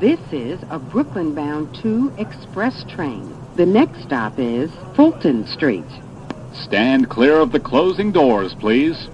This is a Brooklyn-bound 2 express train. The next stop is Fulton Street. Stand clear of the closing doors, please.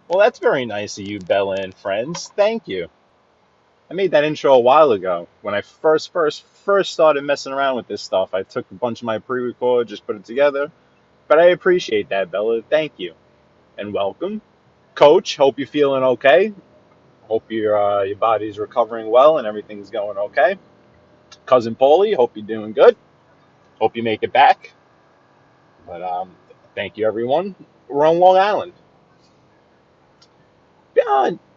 Well, that's very nice of you, Bella and friends. Thank you. I made that intro a while ago when I first started messing around with this stuff. I took a bunch of my pre-record, just put it together. But I appreciate that, Bella. Thank you and welcome, Coach. Hope you're feeling okay. Hope your body's recovering well and everything's going okay. Cousin Paulie, hope you're doing good. Hope you make it back. But thank you, everyone. We're on Long Island.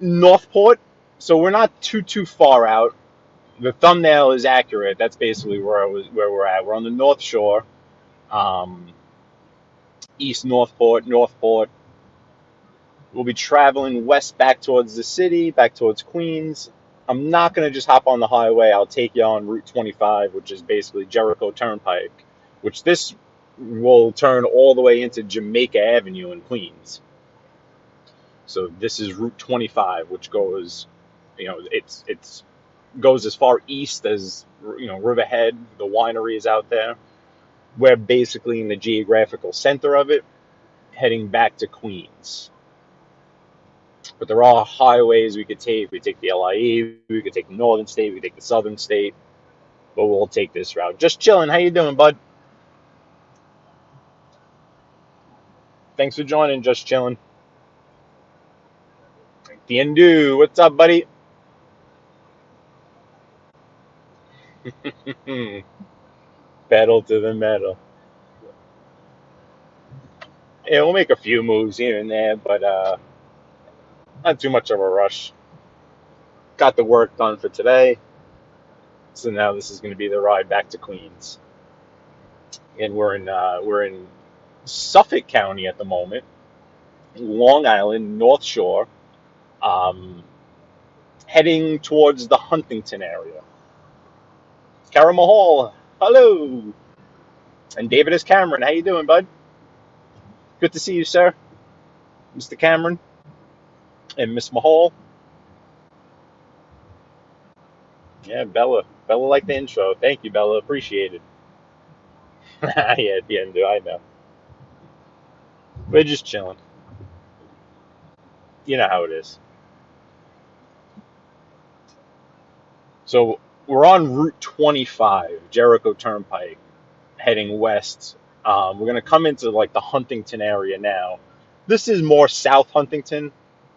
Northport, so we're not too far out. The thumbnail is accurate. That's basically where we're at. We're on the North Shore, East Northport. We'll be traveling west back towards the city, back towards Queens. I'm not gonna just hop on the highway. I'll take you on Route 25, which is basically Jericho Turnpike, which this will turn all the way into Jamaica Avenue in Queens. So this is Route 25, which goes, it's goes as far east as, Riverhead, the wineries out there. We're basically in the geographical center of it, heading back to Queens. But there are highways we could take. We take the LIE, we could take the Northern State, we could take the Southern State, but we'll take this route. Just chilling. How you doing, bud? Thanks for joining. Just chilling. Tiendu, what's up, buddy? Pedal to the metal. Yeah, we'll make a few moves here and there, but Not too much of a rush. Got the work done for today, so now this is going to be the ride back to Queens. And we're in Suffolk County at the moment, Long Island, North Shore, um, heading towards the Huntington area. Kara Mahal, hello, and David S. Cameron, how you doing, bud? Good to see you, sir, Mr. Cameron and Miss Mahal. Yeah, Bella. Bella liked the intro. Thank you, Bella. Appreciate it. Yeah, at the end, do I know? We're just chilling. You know how it is. So we're on Route 25, Jericho Turnpike, heading west. We're gonna come into like the Huntington area now. This is more South Huntington.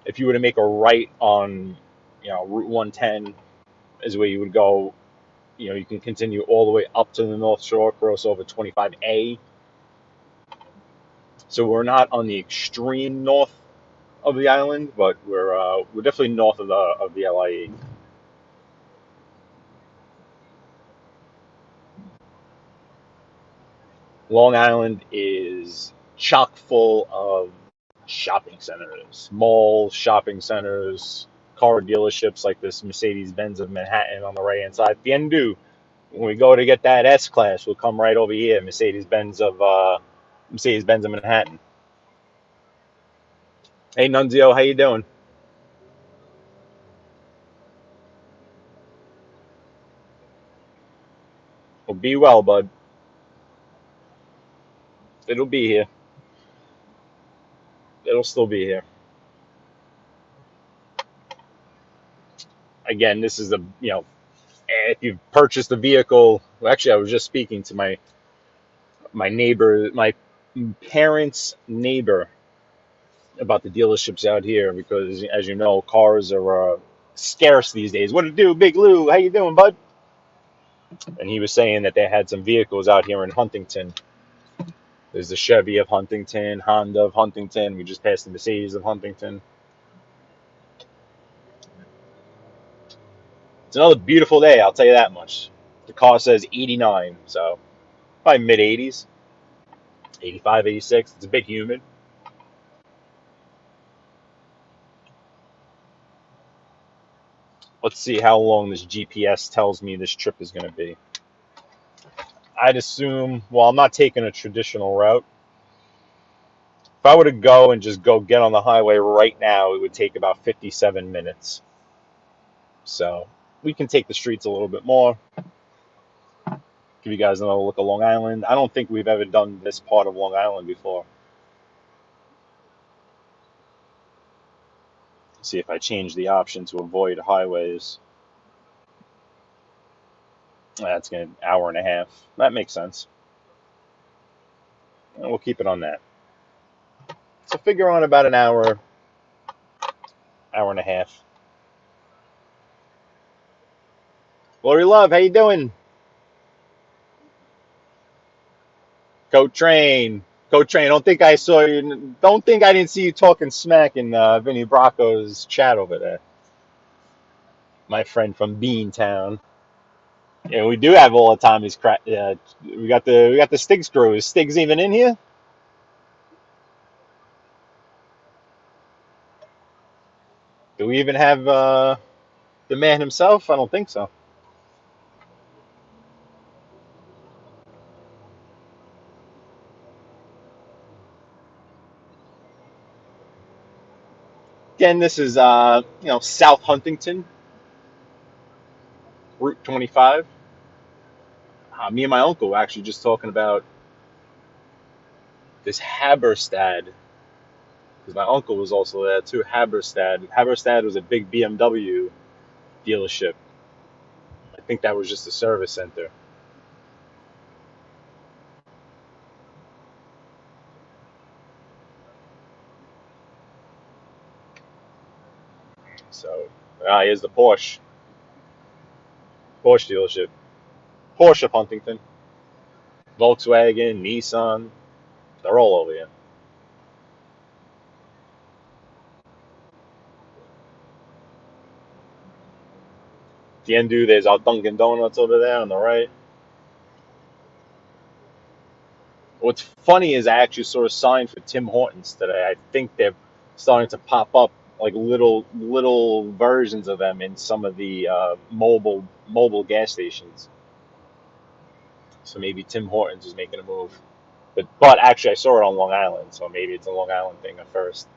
If you were to make a right on, Route 110 is where you would go. You can continue all the way up to the North Shore, cross over 25A. So we're not on the extreme north of the island, but we're definitely north of the LIE. Long Island is chock full of shopping centers, malls, shopping centers, car dealerships like this Mercedes-Benz of Manhattan on the right-hand side. At the end, when we go to get that S-Class, we'll come right over here, Mercedes-Benz of Manhattan. Hey, Nunzio, how you doing? Well, be well, bud. It'll be here. It'll still be here. Again, this is if you've purchased a vehicle. Well, actually, I was just speaking to my neighbor, my parents' neighbor, about the dealerships out here because, as you know, cars are scarce these days. What to do, Big Lou? How you doing, bud? And he was saying that they had some vehicles out here in Huntington. There's the Chevy of Huntington, Honda of Huntington. We just passed the Mercedes of Huntington. It's another beautiful day, I'll tell you that much. The car says 89, so probably mid 80s, 85, 86. It's a bit humid. Let's see how long this GPS tells me this trip is going to be. I'd assume, well, I'm not taking a traditional route. If I were to go and just go get on the highway right now, it would take about 57 minutes. So we can take the streets a little bit more. Give you guys another look at Long Island. I don't think we've ever done this part of Long Island before. See if I change the option to avoid highways. That's going to be an hour and a half. That makes sense. And we'll keep it on that. So figure on about an hour, hour and a half. Lori Love, how you doing? Go Train. Go Train. Don't think I saw you. Don't think I didn't see you talking smack in Vinny Bracco's chat over there. My friend from Beantown. Yeah, we do have all the time. He's we got the Stigs crew. Is Stigs even in here? Do we even have the man himself? I don't think so. Again, this is South Huntington, Route 25. Me and my uncle were actually just talking about this Haberstad, because my uncle was also there too. Haberstad. Haberstad was a big BMW dealership. I think that was just a service center. So, here's the Porsche dealership. Porsche of Huntington, Volkswagen, Nissan, they're all over here. the end, there's our Dunkin' Donuts over there on the right. What's funny is I actually saw a sign for Tim Hortons today. I think they're starting to pop up like little versions of them in some of the mobile gas stations. So maybe Tim Hortons is making a move. But actually, I saw it on Long Island, so maybe it's a Long Island thing at first.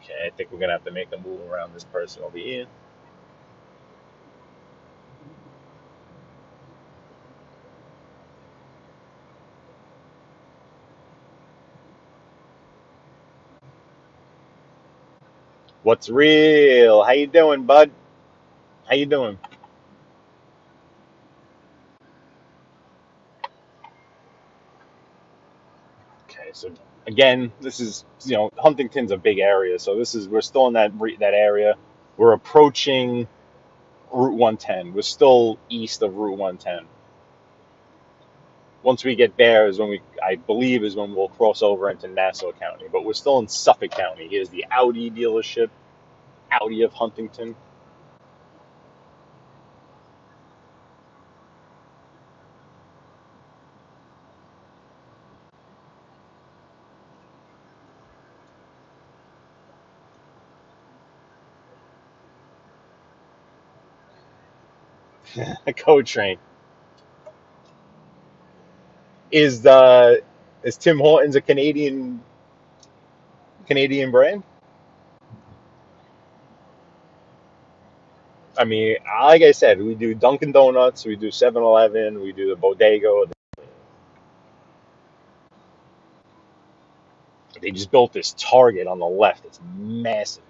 Okay, I think we're gonna have to make a move around this person over here. What's real? How you doing, bud? How you doing? Okay, so again, this is Huntington's a big area, so we're still in that area. We're approaching Route 110. We're still east of Route 110. Once we get there I believe, is when we'll cross over into Nassau County. But we're still in Suffolk County. Here's the Audi dealership, Audi of Huntington. A code train. Is Tim Hortons a Canadian brand? I mean, like I said, we do Dunkin' Donuts, we do 7-Eleven, we do the Bodega. They just built this Target on the left. It's massive.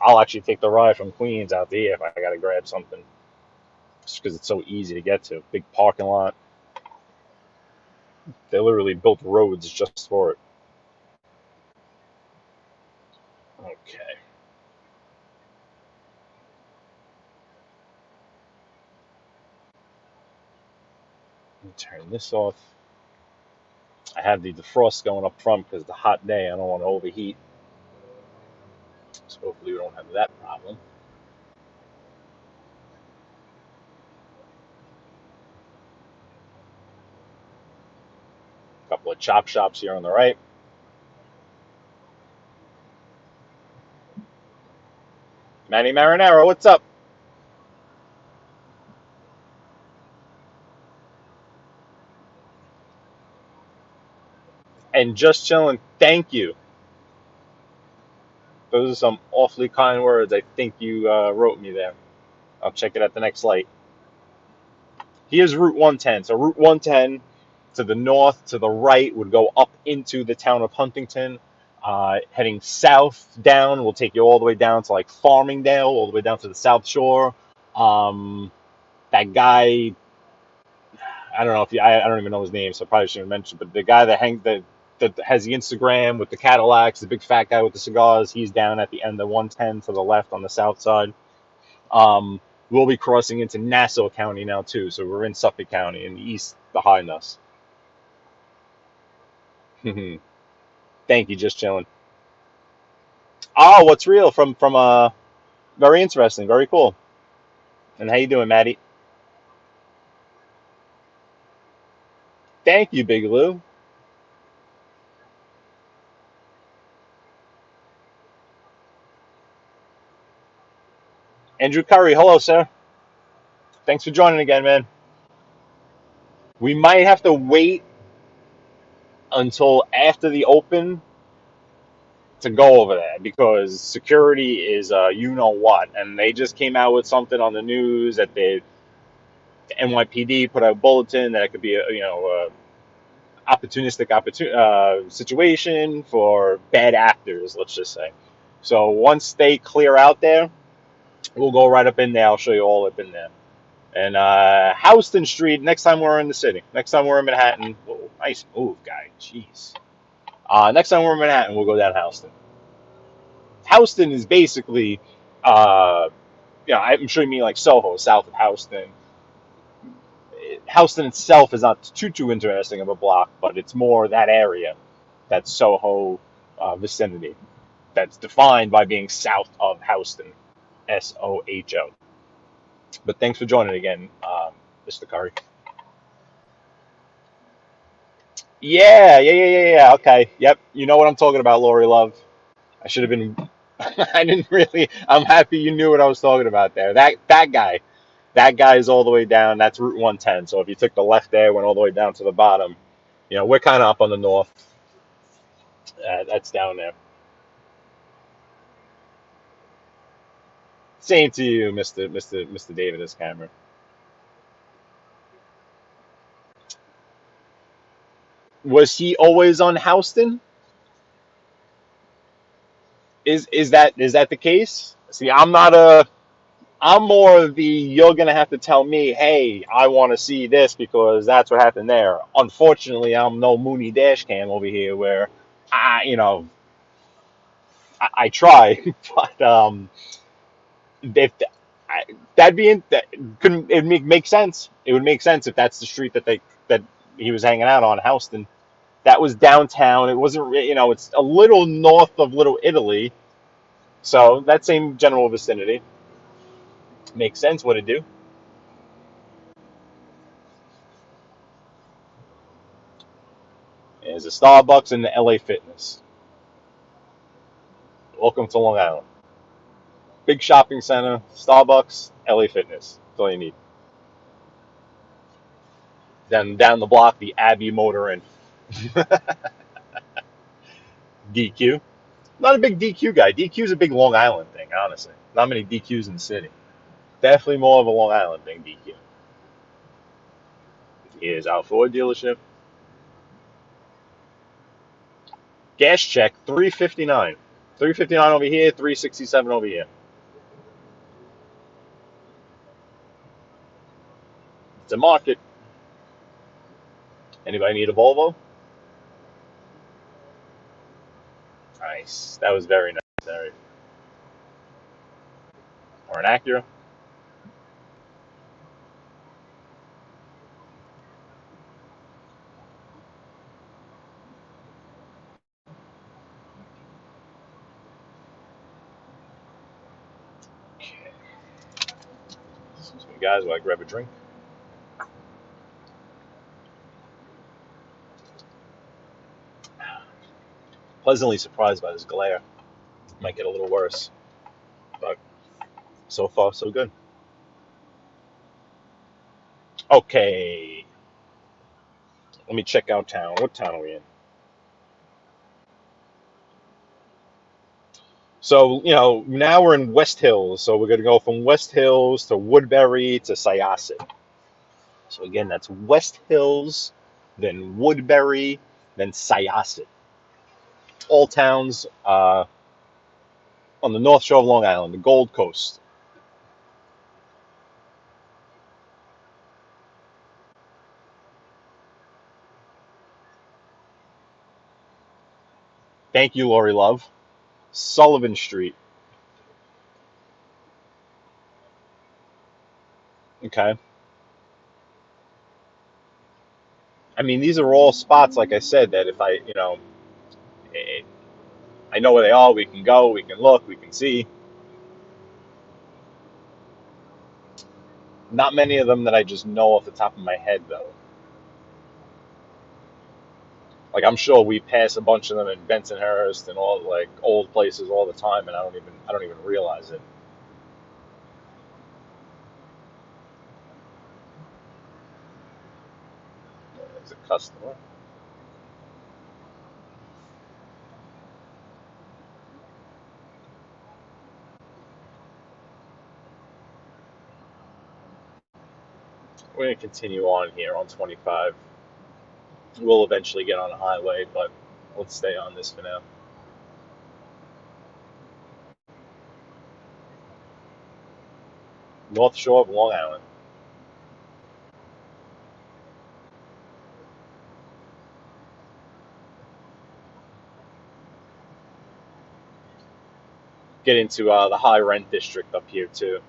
I'll actually take the ride from Queens out there if I gotta grab something, just because it's so easy to get to. Big parking lot. They literally built roads just for it. Okay. Let me turn this off. I have the defrost going up front because it's a hot day. I don't want to overheat. So hopefully we don't have that problem. A couple of chop shops here on the right. Manny Marinero, what's up? And just chilling. Thank you. Those are some awfully kind words. I think you wrote me there. I'll check it at the next light. Here's Route 110. So Route 110 to the north, to the right, would go up into the town of Huntington. Heading south down will take you all the way down to like Farmingdale, all the way down to the South Shore. That guy, I don't know if I don't even know his name, so I probably shouldn't mention. But the guy that has the Instagram with the Cadillacs, the big fat guy with the cigars, he's down at the end of 110 to the left on the south side. We'll be crossing into Nassau County now too, so we're in Suffolk County in the east behind us. Thank you, just chilling. Oh, what's real from very interesting, very cool. And how you doing, Maddie? Thank you, Big Lou. Andrew Curry, hello, sir. Thanks for joining again, man. We might have to wait until after the open to go over there because security is you know what, and they just came out with something on the news that the NYPD put out a bulletin that it could be a opportunistic situation for bad actors, let's just say. So once they clear out there, we'll go right up in there. I'll show you all up in there. And Houston Street, next time we're in the city. Next time we're in Manhattan. Whoa, nice move, guy. Jeez. Next time we're in Manhattan, we'll go down Houston. Houston is basically, I'm sure you mean like Soho, south of Houston. Houston itself is not too interesting of a block, but it's more that area, that Soho vicinity, that's defined by being south of Houston, SOHO. But thanks for joining again, Mr. Curry. Yeah. Okay. Yep. You know what I'm talking about, Lori Love. I should have been. I didn't really. I'm happy you knew what I was talking about there. That guy. That guy is all the way down. That's Route 110. So if you took the left there, went all the way down to the bottom, we're kind of up on the north. That's down there. Same to you, Mr. David S. Cameron. Was he always on Houston? Is that the case? See, I'm more of the you're gonna have to tell me, hey, I want to see this because that's what happened there. Unfortunately, I'm no Mooney dash cam over here where I try, but if I, that'd be that couldn't it make sense? It would make sense if that's the street that he was hanging out on, Houston. That was downtown. It wasn't, it's a little north of Little Italy, so that same general vicinity makes sense. What it do? There's a Starbucks and the LA Fitness. Welcome to Long Island. Big shopping center, Starbucks, LA Fitness. That's all you need. Then down the block, the Abbey Motor Inn. DQ. Not a big DQ guy. DQ's a big Long Island thing, honestly. Not many DQs in the city. Definitely more of a Long Island thing, DQ. Here's our Ford dealership. Gas check, 359. 359 over here, 367 over here. It's a market. Anybody need a Volvo? Nice. That was very necessary. Or an Acura? Okay. Excuse me, guys, while I grab a drink. Pleasantly surprised by this glare. Might get a little worse, but so far so good. Okay, let me check out town. What town are we in? So, now we're in West Hills. So we're going to go from West Hills to Woodbury to Syosset. So again, that's West Hills, then Woodbury, then Syosset. All towns on the North Shore of Long Island, the Gold Coast. Thank you, Lori Love. Sullivan Street. Okay. I mean, these are all spots, like I said, that if eh, I know where they are. We can go, we can look, we can see. Not many of them that I just know off the top of my head, though. Like I'm sure we pass a bunch of them in Bensonhurst and all like old places all the time, and I don't even realize it. As a customer, we're gonna continue on here on 25. We'll eventually get on a highway, but let's stay on this for now. North Shore of Long Island. Get into the high rent district up here too.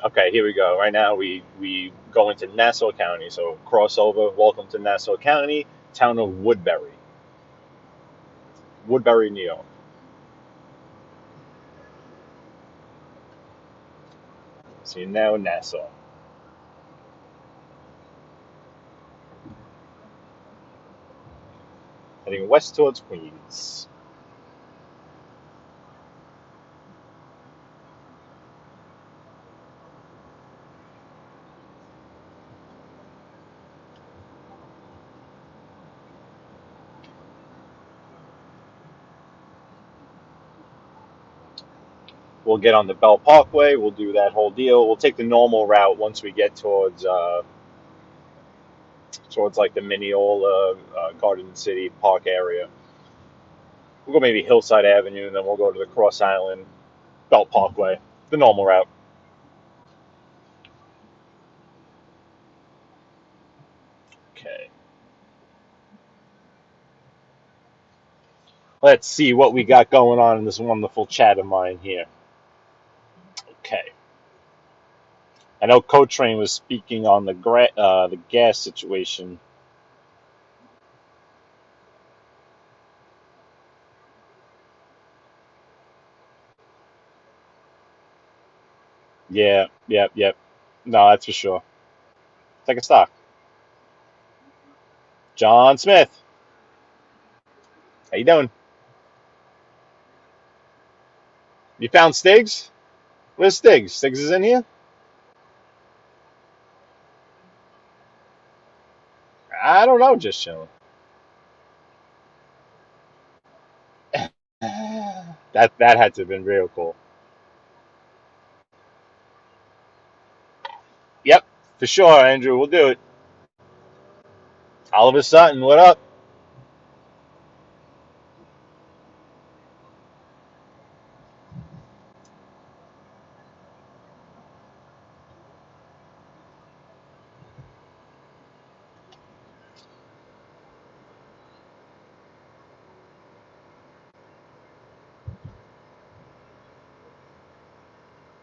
Okay, here we go. Right now we go into Nassau County. So crossover. Welcome to Nassau County, town of Woodbury, Woodbury, New York. So you're now in Nassau. Heading west towards Queens. We'll get on the Bell Parkway. We'll do that whole deal. We'll take the normal route once we get towards like the Mineola, Garden City Park area. We'll go maybe Hillside Avenue, and then we'll go to the Cross Island Belt Parkway, the normal route. Okay. Let's see what we got going on in this wonderful chat of mine here. Okay. I know Cotrain was speaking on the gas situation. Yeah, yep, yep. No, that's for sure. Take a stock. John Smith, how you doing? You found Stiggs? Where's Stiggs? Stiggs is in here? I don't know, just chilling. That had to have been real cool. Yep, for sure, Andrew. We'll do it. Oliver Sutton, what up?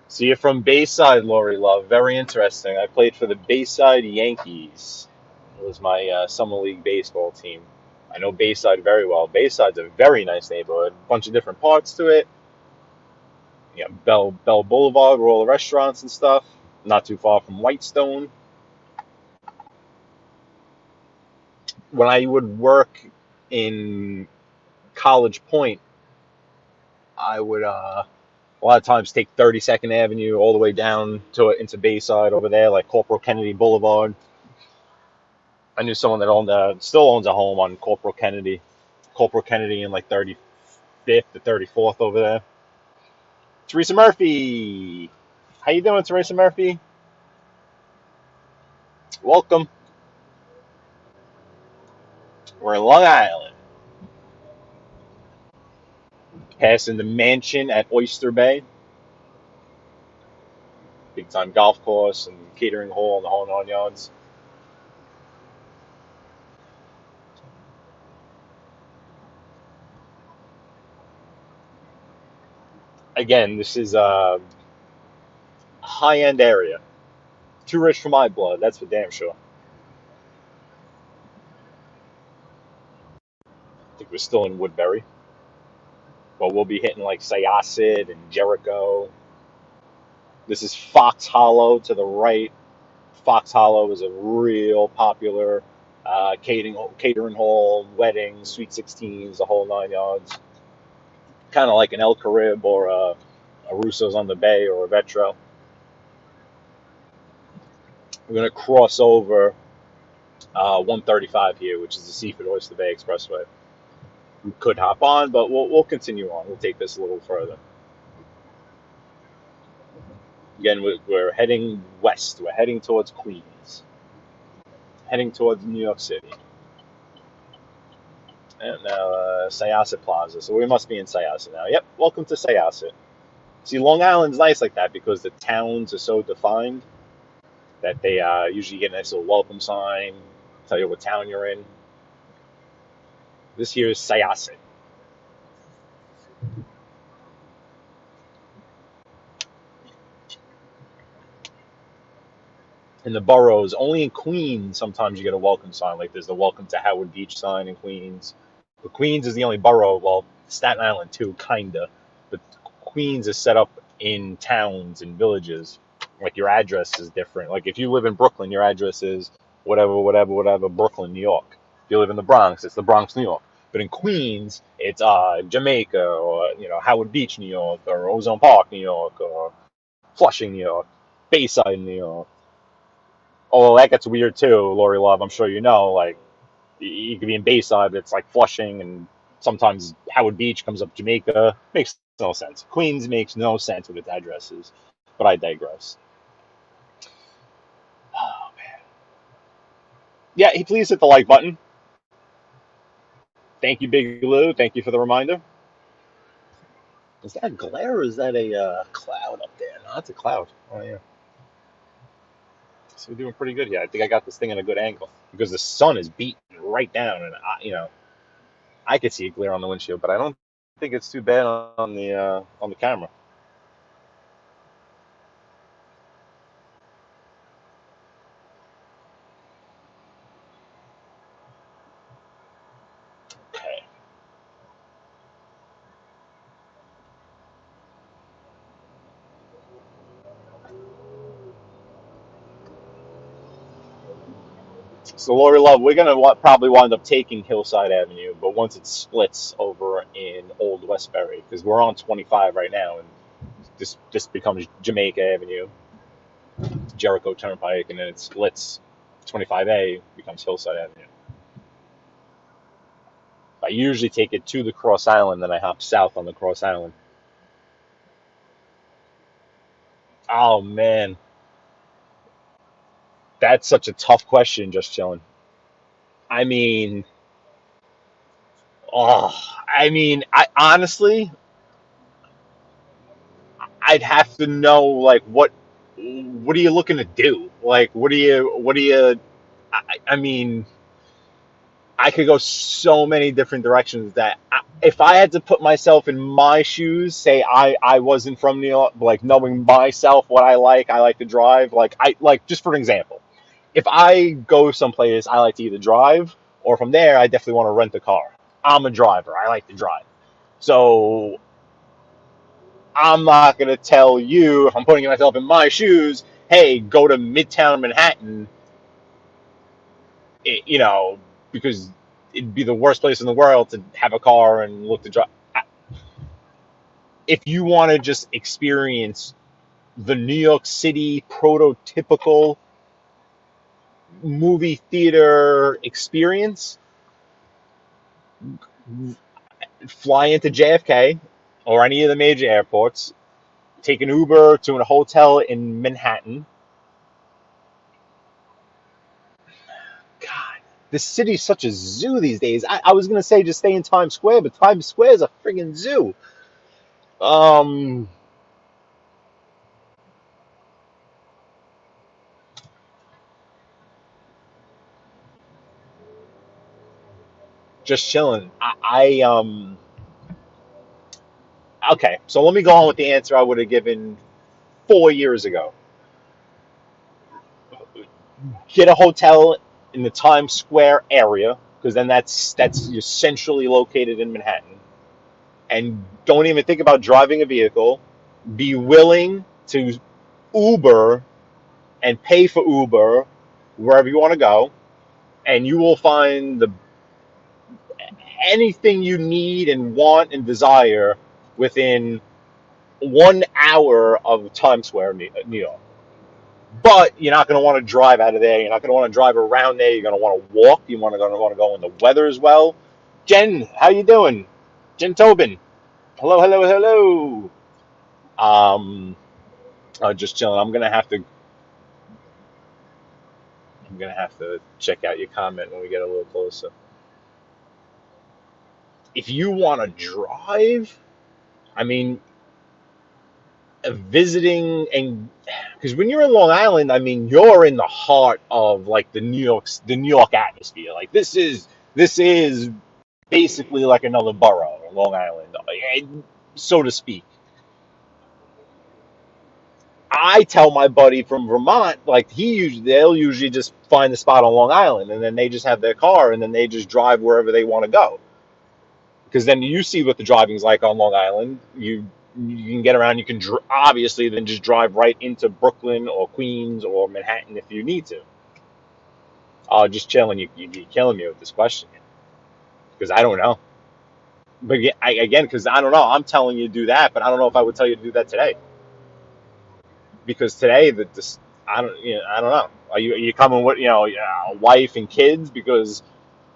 See you from Bayside, Lori Love. Very interesting. I played for the Bayside Yankees. It was my summer league baseball team. I know Bayside very well. Bayside's a very nice neighborhood. Bunch of different parts to it. You know, Bell Boulevard, where all the restaurants and stuff. Not too far from Whitestone. When I would work in College Point, I would a lot of times take 32nd Avenue all the way down to into Bayside over there, like Corporal Kennedy Boulevard. I knew someone that still owns a home on Corporal Kennedy in like 35th to 34th over there. Teresa Murphy, how you doing, Teresa Murphy? Welcome. We're in Long Island, passing the mansion at Oyster Bay, big time golf course and catering hall and the whole nine yards. Again, this is a high end area. Too rich for my blood, that's for damn sure. I think we're still in Woodbury, but we'll be hitting like Syosset and Jericho. This is Fox Hollow to the right. Fox Hollow is a real popular catering hall, weddings, sweet 16s, the whole nine yards. Kind of like an El Carib or a Russo's on the Bay or a Vetro. We're going to cross over 135 here, which is the Seaford Oyster Bay Expressway. We could hop on, but we'll continue on. We'll take this a little further. Again, we're heading west. We're heading towards Queens. Heading towards New York City. And now Syosset Plaza. So we must be in Syosset now. Yep, welcome to Syosset. See, Long Island's nice like that because the towns are so defined that they usually get a nice little welcome sign, tell you what town you're in. This here is Syosset. in the boroughs. Only in Queens, sometimes you get a welcome sign. Like there's the welcome to Howard Beach sign in Queens. But Queens is the only borough, well, Staten Island too, kinda. But Queens is set up in towns and villages. Like your address is different. Like if you live in Brooklyn, your address is whatever, Brooklyn, New York. If you live in the Bronx, it's the Bronx, New York. But in Queens, it's Jamaica or Howard Beach, New York, or Ozone Park, New York, or Flushing, New York, Bayside, New York. Oh, that gets weird too, Lori Love. I'm sure you know. Like you could be in Bayside, but it's like Flushing, and sometimes Howard Beach comes up Jamaica. Makes no sense. Queens makes no sense with its addresses. But I digress. Oh man. Yeah, please hit the like button. Thank you, Big Lou. Thank you for the reminder. Is that a glare or is that a cloud up there? No, that's a cloud. Oh yeah. So we're doing pretty good here. I think I got this thing in a good angle because the sun is beating right down, and I could see a glare on the windshield, but I don't think it's too bad on the camera. Okay. So Lori Love, we're gonna probably wind up taking Hillside Avenue, but once it splits over in Old Westbury, because we're on 25 right now, and this becomes Jamaica Avenue, Jericho Turnpike, and then it splits. 25A becomes Hillside Avenue. I usually take it to the Cross Island, then I hop south on the Cross Island. Oh man, that's such a tough question, just chilling. I mean, oh, I honestly, I'd have to know like what are you looking to do? Like, what do you? I mean, I could go so many different directions that if I had to put myself in my shoes, say I wasn't from New York, like knowing myself what I like to drive. Like I like just for an example, if I go someplace, I like to either drive or from there, I definitely want to rent a car. I'm a driver. I like to drive. So I'm not going to tell you, if I'm putting myself in my shoes, hey, go to Midtown Manhattan, you know, because it'd be the worst place in the world to have a car and look to drive. If you want to just experience the New York City prototypical movie theater experience, fly into JFK or any of the major airports, take an Uber to a hotel in Manhattan. God, this city's such a zoo these days. I was gonna say just stay in Times Square, but Times Square is a friggin' zoo. Um, just chilling. Okay, so let me go on with the answer I would have given 4 years ago. Get a hotel in the Times Square area because then that's you're centrally located in Manhattan, and don't even think about driving a vehicle. Be willing to Uber and pay for Uber wherever you want to go, and you will find anything you need and want and desire within 1 hour of Times Square, New York. But you're not going to want to drive out of there. You're not going to want to drive around there. You're going to want to walk. You're going to want to go in the weather as well. Jen, how you doing? Jen Tobin. Hello, hello, hello. Just chilling. I'm gonna have to check out your comment when we get a little closer. If you want to drive, I mean, visiting and because when you're in Long Island, I mean, you're in the heart of like the New York atmosphere. Like this is basically like another borough, Long Island, so to speak. I tell my buddy from Vermont, like they'll usually just find the spot on Long Island, and then they just have their car, and then they just drive wherever they want to go. Because then you see what the driving's like on Long Island. You can get around. You can obviously then just drive right into Brooklyn or Queens or Manhattan if you need to. Just chilling. You're killing me with this question because I don't know. But again, because I don't know. I'm telling you to do that, but I don't know if I would tell you to do that today. Because today, I don't know. Are you coming with a wife and kids? Because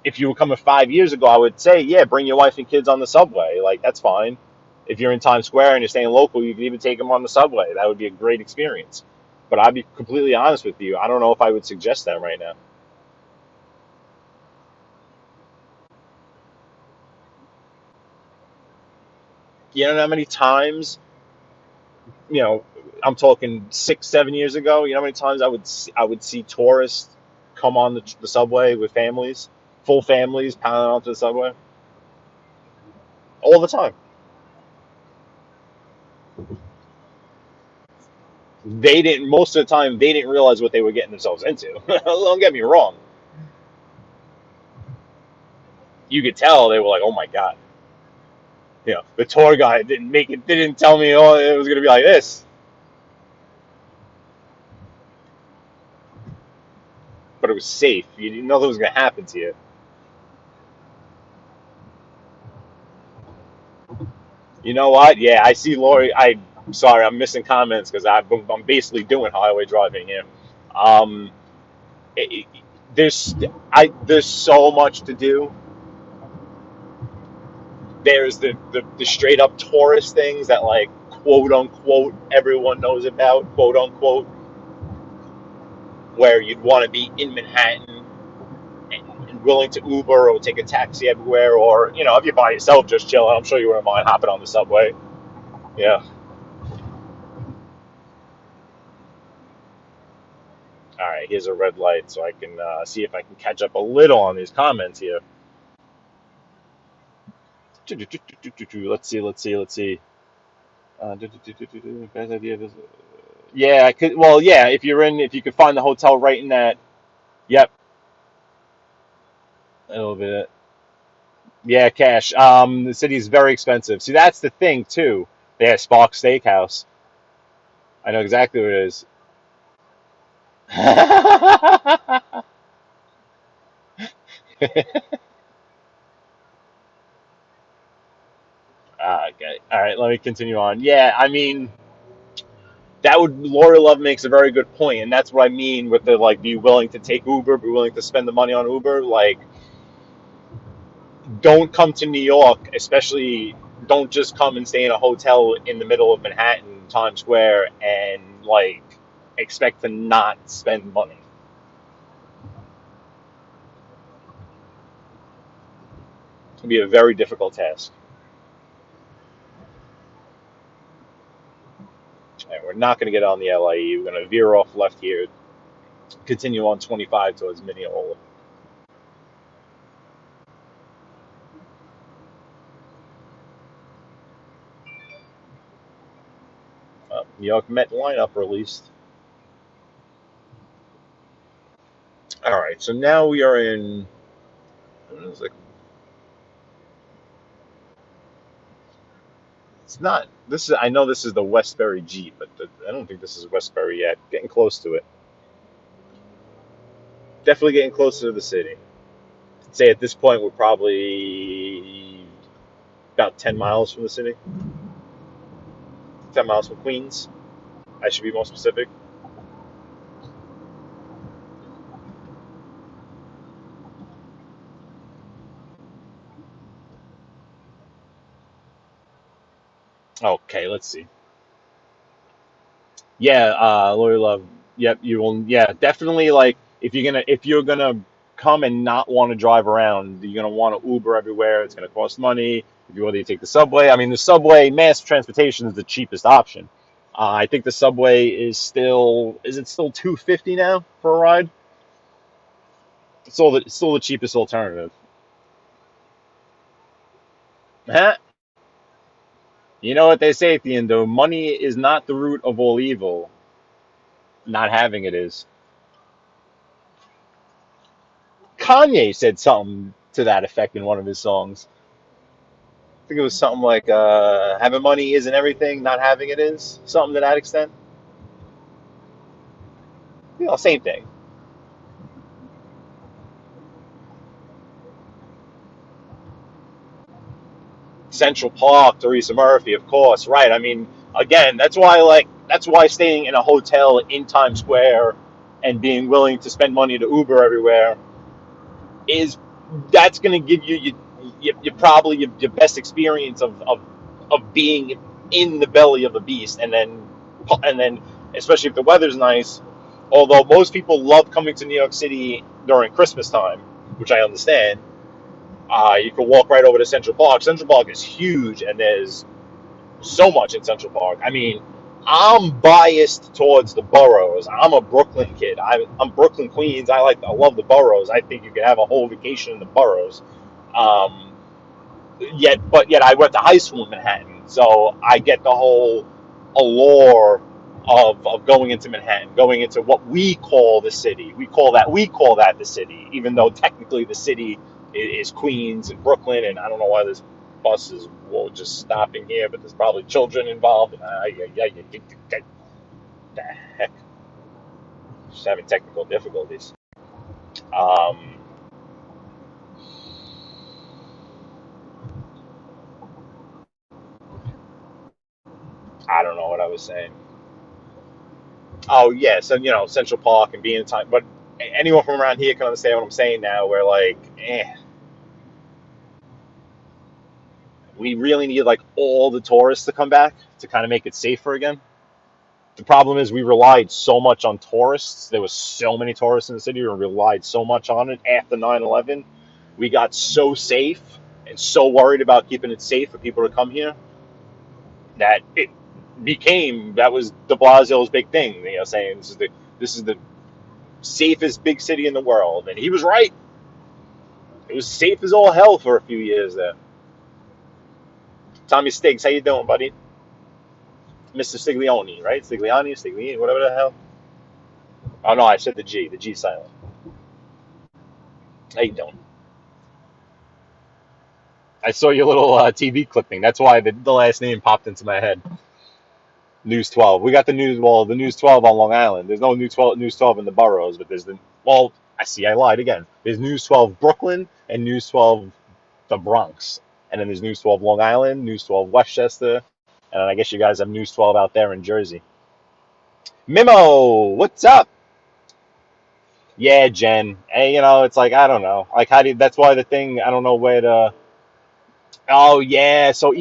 if you were coming 5 years ago, I would say, yeah, bring your wife and kids on the subway. Like, that's fine. If you're in Times Square and you're staying local, you can even take them on the subway. That would be a great experience. But I'll be completely honest with you. I don't know if I would suggest that right now. You know how many times, you know, I'm talking 6, 7 years ago. You know how many times I would see tourists come on the subway with families, full families pounding onto the subway all the time. They didn't Most of the time they didn't realize what they were getting themselves into. Don't get me wrong. You could tell they were like, "Oh my god." The tour guide didn't make it. Didn't tell me, oh, it was gonna be like this. But it was safe. You didn't know that was gonna happen to you. You know what? Yeah, I see Lori. I'm sorry, I'm missing comments because I'm basically doing highway driving here. Um, it, it- there's there's so much to do. There's the straight up tourist things that, like, quote unquote, everyone knows about, quote unquote, where you'd want to be in Manhattan and willing to Uber or take a taxi everywhere, or if you're by yourself just chilling, I'm sure you wouldn't mind hopping on the subway. Yeah. All right. Here's a red light, so I can see if I can catch up a little on these comments here. Let's see. Let's see. Let's see. Best idea. Yeah, I could. Well, yeah. If you could find the hotel right in that. Yep. A little bit. Yeah, cash. The city's very expensive. See, that's the thing too. They have Spark Steakhouse. I know exactly what it is. Okay. All right. Let me continue on. Yeah, I mean, that would Lori Love makes a very good point, and that's what I mean with the, like, be willing to take Uber, be willing to spend the money on Uber. Like, don't come to New York, especially don't just come and stay in a hotel in the middle of Manhattan, Times Square, and, like, expect to not spend money. It's gonna be a very difficult task. And we're not going to get on the LIE. We're going to veer off left here, continue on 25 towards Mineola. New York Met lineup released. All right, so now we are in. It's like, it's not. This is. I know this is the Westbury Jeep, but I don't think this is Westbury yet. Getting close to it. Definitely getting closer to the city. I'd say at this point we're probably about 10 miles from the city. 10 miles from Queens. I should be more specific. Okay, let's see. Yeah, Lori Love. Yep, you will. Yeah, definitely. Like, if you're gonna come and not want to drive around, you're gonna want to Uber everywhere. It's gonna cost money. If you whether you take the subway, I mean, the subway mass transportation is the cheapest option. I think the subway is it still 250 now for a ride? It's still the cheapest alternative. Huh? You know what they say at the end, though. Money is not the root of all evil. not having it is. Kanye said something to that effect in one of his songs. I think it was something like having money isn't everything, not having it is. Something to that extent. Same thing. Central Park, Teresa Murphy, of course, right? I mean, again, that's why staying in a hotel in Times Square and being willing to spend money to Uber everywhere is that's going to give you probably your best experience of being in the belly of a beast, and then especially if the weather's nice. Although most people love coming to New York City during Christmas time, which I understand. You can walk right over to Central Park. Central Park is huge, and there's so much in Central Park. I mean, I'm biased towards the boroughs. I'm a Brooklyn kid. I'm Brooklyn, Queens. I love the boroughs. I think you can have a whole vacation in the boroughs. Um, yet I went to high school in Manhattan, so I get the whole allure of going into Manhattan, going into what we call the city. We call that the city, even though technically the city is Queens and Brooklyn. And I don't know why this bus is just stopping here, but there's probably children involved. And the heck, just having technical difficulties. Um, I don't know what I was saying. Oh yes, and Central Park and being in time, but anyone from around here can understand what I'm saying now. Where like, we really need like all the tourists to come back to kind of make it safer again. The problem is we relied so much on tourists. There was so many tourists in the city. We relied so much on it after 9/11. We got so safe and so worried about keeping it safe for people to come here that that was De Blasio's big thing. Saying this is the safest big city in the world, and he was right. It was safe as all hell for a few years there. Tommy Stiggs, how you doing, buddy? Mr. Stiglione, right? Stiglione, whatever the hell. Oh no, I said the G. The G silent. How you doing? I saw your little TV clipping. That's why the last name popped into my head. News 12. We got the News 12 on Long Island. There's no News 12 in the boroughs, but there's I lied again. There's News 12 Brooklyn and News 12 the Bronx. And then there's News 12 Long Island, News 12 Westchester, and I guess you guys have News 12 out there in Jersey. Mimo, what's up? Yeah, Jen. Hey, it's like, I don't know. Like, that's why the thing, I don't know where to. Oh, yeah. So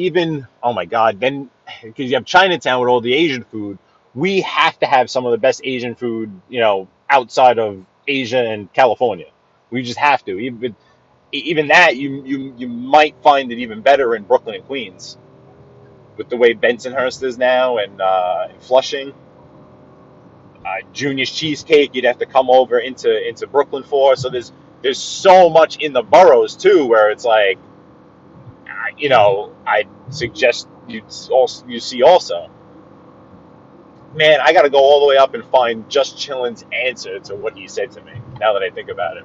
oh my God, then, because you have Chinatown with all the Asian food, we have to have some of the best Asian food, outside of Asia and California. We just have to. Even that, you might find it even better in Brooklyn and Queens with the way Bensonhurst is now, and Flushing. Junior's Cheesecake, you'd have to come over into Brooklyn for. So there's so much in the boroughs too, where it's like, I'd suggest you see also. Man, I got to go all the way up and find Just Chillin's answer to what he said to me. Now that I think about it,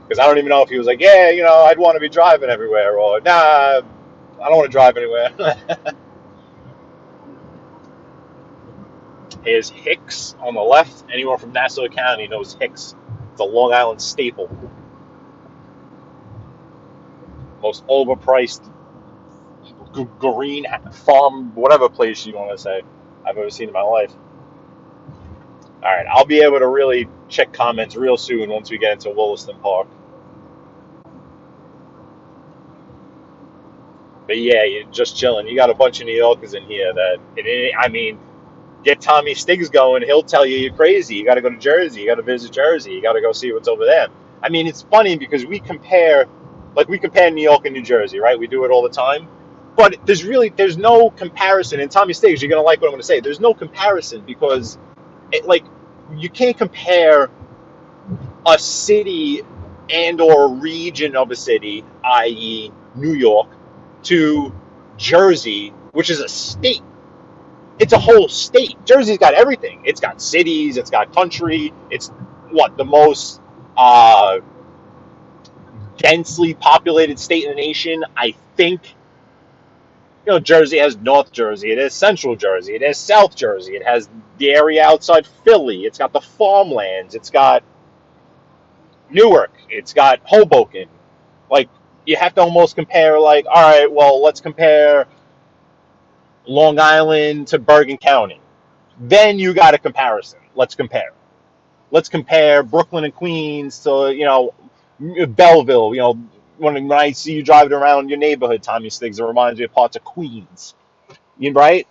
because I don't even know if he was like, yeah, I'd want to be driving everywhere, or nah, I don't want to drive anywhere. Here's Hicks on the left. Anyone from Nassau County knows Hicks. It's a Long Island staple. Most overpriced green farm, whatever place you want to say, I've ever seen in my life. All right, I'll be able to really check comments real soon once we get into Williston Park. But yeah, you're just chilling. You got a bunch of New Yorkers in here get Tommy Stiggs going. He'll tell you're crazy. You got to go to Jersey. You got to visit Jersey. You got to go see what's over there. I mean, it's funny because we compare New York and New Jersey, right? We do it all the time. But there's no comparison. And Tommy Stiggs, you're going to like what I'm going to say. There's no comparison because, you can't compare a city and or region of a city, i.e. New York, to Jersey, which is a state. It's a whole state. Jersey's got everything. It's got cities. It's got country. It's what the most densely populated state in the nation. I think Jersey has North Jersey. It has Central Jersey. It has South Jersey. It has the area outside Philly. It's got the farmlands. It's got Newark. It's got Hoboken. Like, you have to almost compare, like, all right, well, let's compare Long Island to Bergen County. Then you got a comparison. Let's compare. Let's compare Brooklyn and Queens to, Belleville. When I see you driving around your neighborhood, Tommy Stiggs, it reminds me of parts of Queens. Right?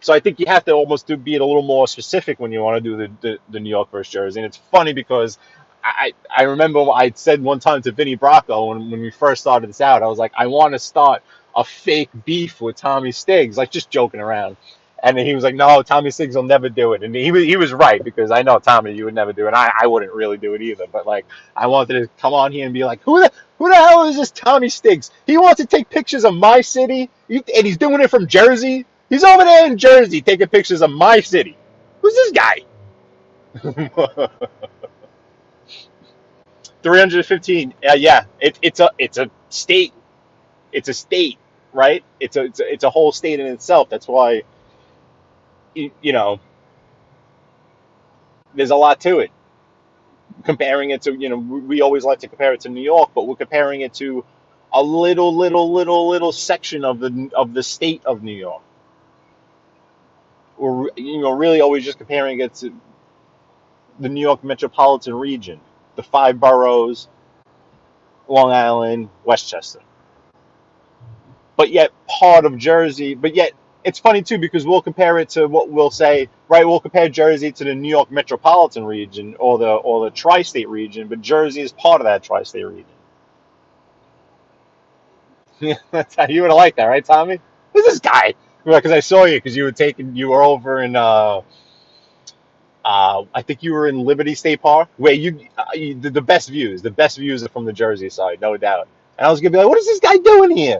So I think you have to almost be it a little more specific when you want to do the New York versus Jersey. And it's funny because I remember I said one time to Vinny Bracco when we first started this out, I was like, I want to start a fake beef with Tommy Stiggs, like just joking around. And then he was like, no, Tommy Stiggs will never do it. And he was right, because I know, Tommy, you would never do it. And I wouldn't really do it either. But, like, I wanted to come on here and be like, who the hell is this Tommy Stiggs? He wants to take pictures of my city, and he's doing it from Jersey? He's over there in Jersey taking pictures of my city. Who's this guy? 315. Yeah, it's a state. It's a state, right? It's a whole state in itself. That's why, there's a lot to it. Comparing it to, we always like to compare it to New York, but we're comparing it to a little section of the state of New York. We're really always just comparing it to the New York metropolitan region, the 5 boroughs, Long Island, Westchester. But yet part of Jersey, but yet it's funny too, because we'll compare it to what we'll say, right? We'll compare Jersey to the New York metropolitan region or the tri-state region, but Jersey is part of that tri-state region. That's how you would have liked that, right, Tommy? Who's this guy? Because I saw you, because you were over in I think you were in Liberty State Park, where the best views are from the Jersey side, no doubt. And I was gonna be like, what is this guy doing here?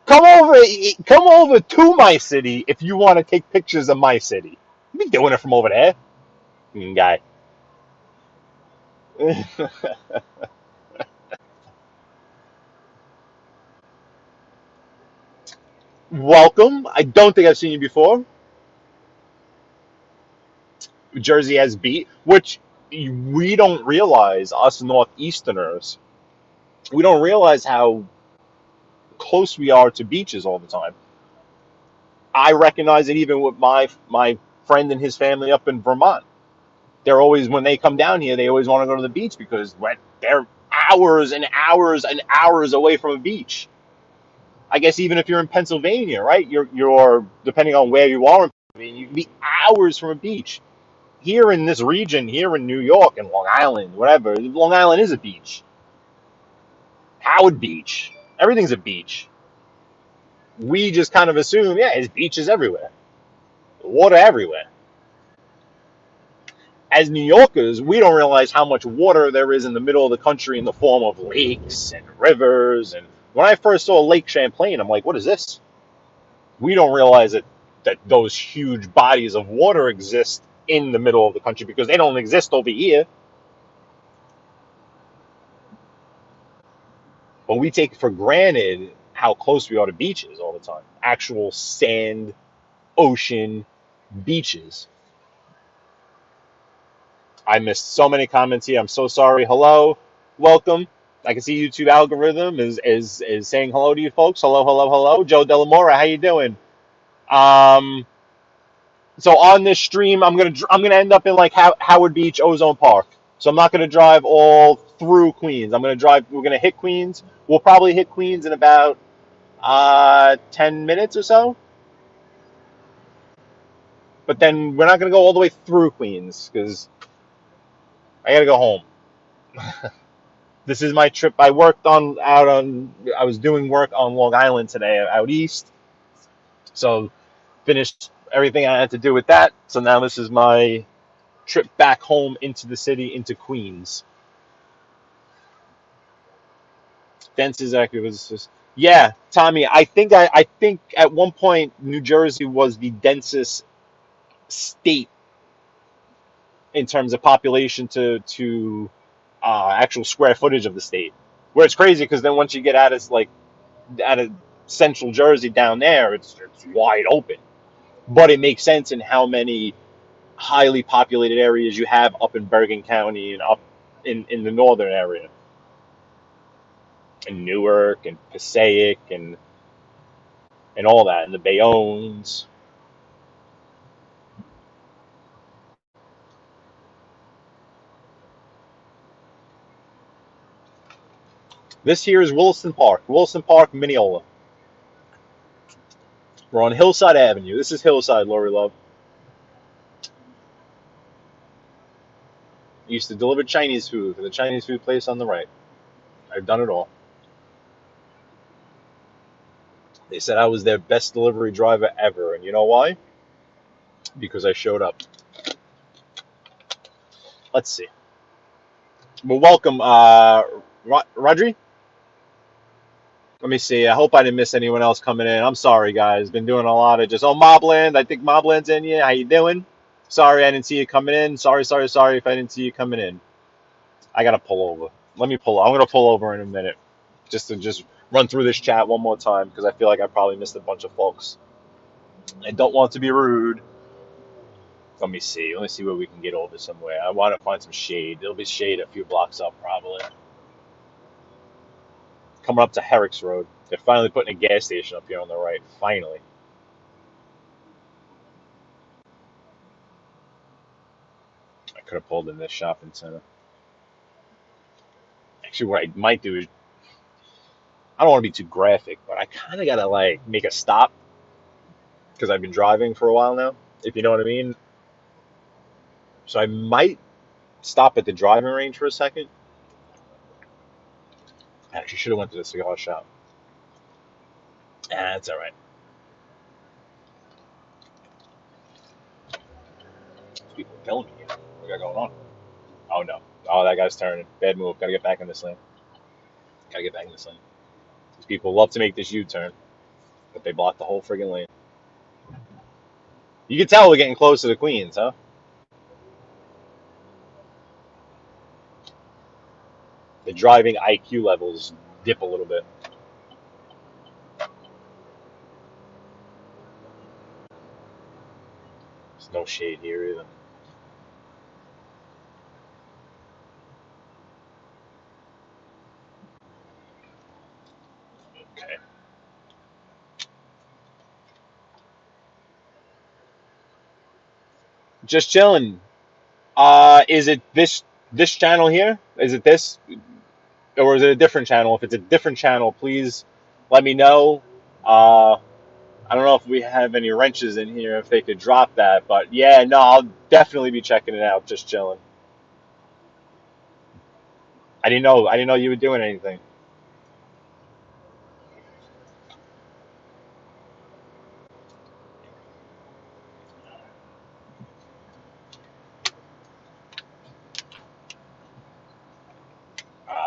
Come over to my city if you want to take pictures of my city. You be doing it from over there, guy. Welcome. I don't think I've seen you before. Jersey has beach, which we don't realize, us Northeasterners, we don't realize how close we are to beaches all the time. I recognize it even with my friend and his family up in Vermont. They're always, when they come down here, they always want to go to the beach because they're hours and hours and hours away from a beach. I guess even if you're in Pennsylvania, right? You're depending on where you are in Pennsylvania, you can be hours from a beach. Here in this region, here in New York and Long Island, whatever, Long Island is a beach. Howard Beach, everything's a beach. We just kind of assume, yeah, there's beaches everywhere, water everywhere. As New Yorkers, we don't realize how much water there is in the middle of the country in the form of lakes and rivers. And when I first saw Lake Champlain, I'm like, what is this? We don't realize that those huge bodies of water exist in the middle of the country because they don't exist over here. But we take for granted how close we are to beaches all the time. Actual sand, ocean, beaches. I missed so many comments here. I'm so sorry. Hello, welcome. I can see YouTube algorithm is saying hello to you folks. Hello. Joe Delamora, how you doing? So on this stream, I'm gonna end up in like Howard Beach, Ozone Park. So I'm not gonna drive all through Queens. We're gonna hit Queens. We'll probably hit Queens in about 10 minutes or so. But then we're not gonna go all the way through Queens because I gotta go home. This is my trip. I was doing work on Long Island today out east. So finished everything I had to do with that. So now this is my trip back home into the city, into Queens. Fences, Yeah, Tommy, I think at one point New Jersey was the densest state in terms of population to actual square footage of the state. Where it's crazy because then once you get out of central Jersey down there, it's wide open. But it makes sense in how many highly populated areas you have up in Bergen County and up in the northern area, in Newark and Passaic and all that, and the Bayonnes. This here is Wilson Park, Mineola. We're on Hillside Avenue. This is Hillside, Lori Love. I used to deliver Chinese food for the Chinese food place on the right. I've done it all. They said I was their best delivery driver ever, and you know why? Because I showed up. Let's see. Well, welcome, Rodri. Let me see. I hope I didn't miss anyone else coming in. I'm sorry, guys. Been doing a lot of just Mobland. I think Mobland's in here. How you doing? Sorry I didn't see you coming in. Sorry if I didn't see you coming in. I gotta pull over. Let me pull. I'm gonna pull over in a minute, just to run through this chat one more time because I feel like I probably missed a bunch of folks. I don't want to be rude. Let me see. Let me see where we can get over somewhere. I want to find some shade. There'll be shade a few blocks up, probably. Coming up to Herrick's Road. They're finally putting a gas station up here on the right. Finally. I could have pulled in this shopping center. Actually, what I might do is, I don't want to be too graphic, but I kind of gotta like make a stop because I've been driving for a while now, if you know what I mean. So I might stop at the driving range for a second. I actually should have went to the cigar shop. That's all right. People are killing me here. What we got going on? Oh no. Oh, that guy's turning. Bad move. Gotta get back in this lane. Gotta get back in this lane. These people love to make this U-turn, but they block the whole friggin' lane. You can tell we're getting close to the Queens, huh? The driving IQ levels dip a little bit. There's no shade here either. Okay. Just chilling. Is it this channel here? Is it this, or is it a different channel? If it's a different channel, please let me know. Uh, I don't know if we have any wrenches in here, if they could drop that, but yeah, no, I'll definitely be checking it out. Just chilling. I didn't know you were doing anything.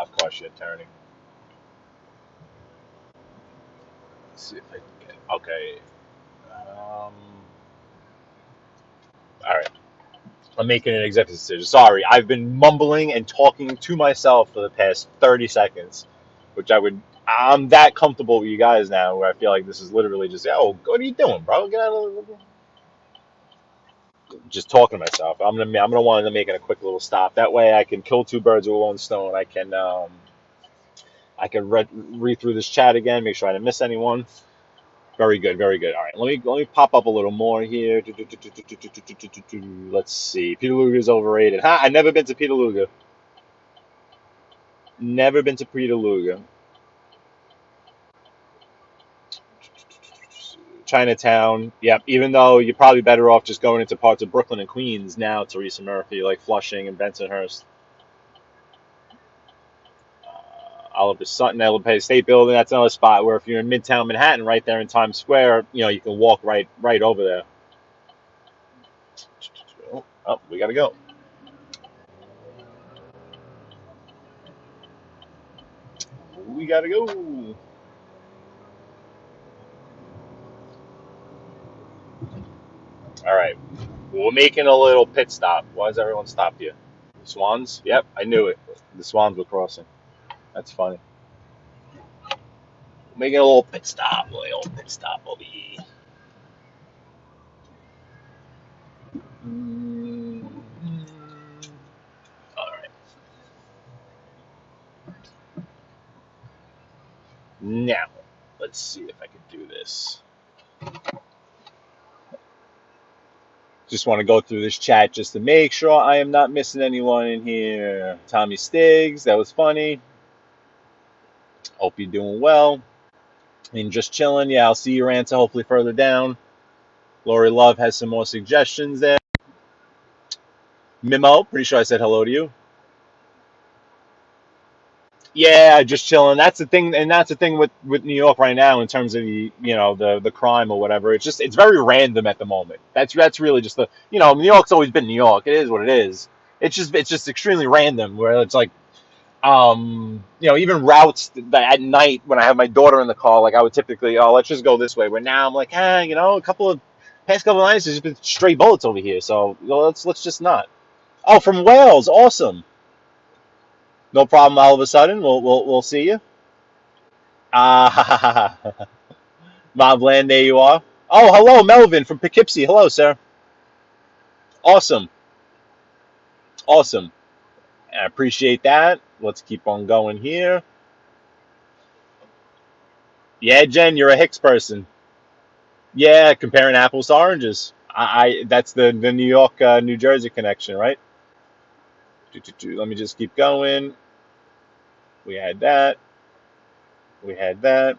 Of course you're turning. Let's see if I can get. Okay. Um. All right. I'm making an executive decision. Sorry, I've been mumbling and talking to myself for the past 30 seconds, which I'm that comfortable with you guys now where I feel like this is literally just, oh, what are you doing, bro? Get out of just talking to myself. I'm gonna want to make it a quick little stop. That way I can kill two birds with one stone. I can read through this chat again, make sure I didn't miss anyone. Very good, very good. All right, let me pop up a little more here. Let's see. Peter Luger is overrated. Huh? I've never been to Peter Luger. Never been to Peter Luger. Chinatown. Yep. Even though you're probably better off just going into parts of Brooklyn and Queens now, Teresa Murphy, like Flushing and Bensonhurst. Oliver Sutton, Empire State Building. That's another spot where if you're in Midtown Manhattan, right there in Times Square, you can walk right over there. Oh, we gotta go. We gotta go. All right. We're making a little pit stop. Why does everyone stop here? Swans? Yep, I knew it. The swans were crossing. That's funny. Making a little pit stop. A little pit stop over here. All right. Now, let's see if I can do this. Just want to go through this chat just to make sure I am not missing anyone in here. Tommy Stiggs, that was funny. Hope you're doing well. And just chilling. Yeah, I'll see your answer hopefully further down. Lori Love has some more suggestions there. Mimo, pretty sure I said hello to you. Yeah, just chilling. That's the thing, and that's the thing with New York right now in terms of the crime or whatever. It's very random at the moment. That's really just New York's always been New York. It is what it is. It's just extremely random where it's like even routes that at night when I have my daughter in the car, like I would typically, let's just go this way. Where now I'm like, a past couple of nights there's been stray bullets over here, so let's just not. Oh, from Wales, awesome. No problem. All of a sudden, we'll see you. Ah, Mobland, there you are. Oh, hello, Melvin from Poughkeepsie. Hello, sir. Awesome, awesome. I appreciate that. Let's keep on going here. Yeah, Jen, you're a Hicks person. Yeah, comparing apples to oranges. I that's the New York New Jersey connection, right? Let me just keep going. We had that. We had that.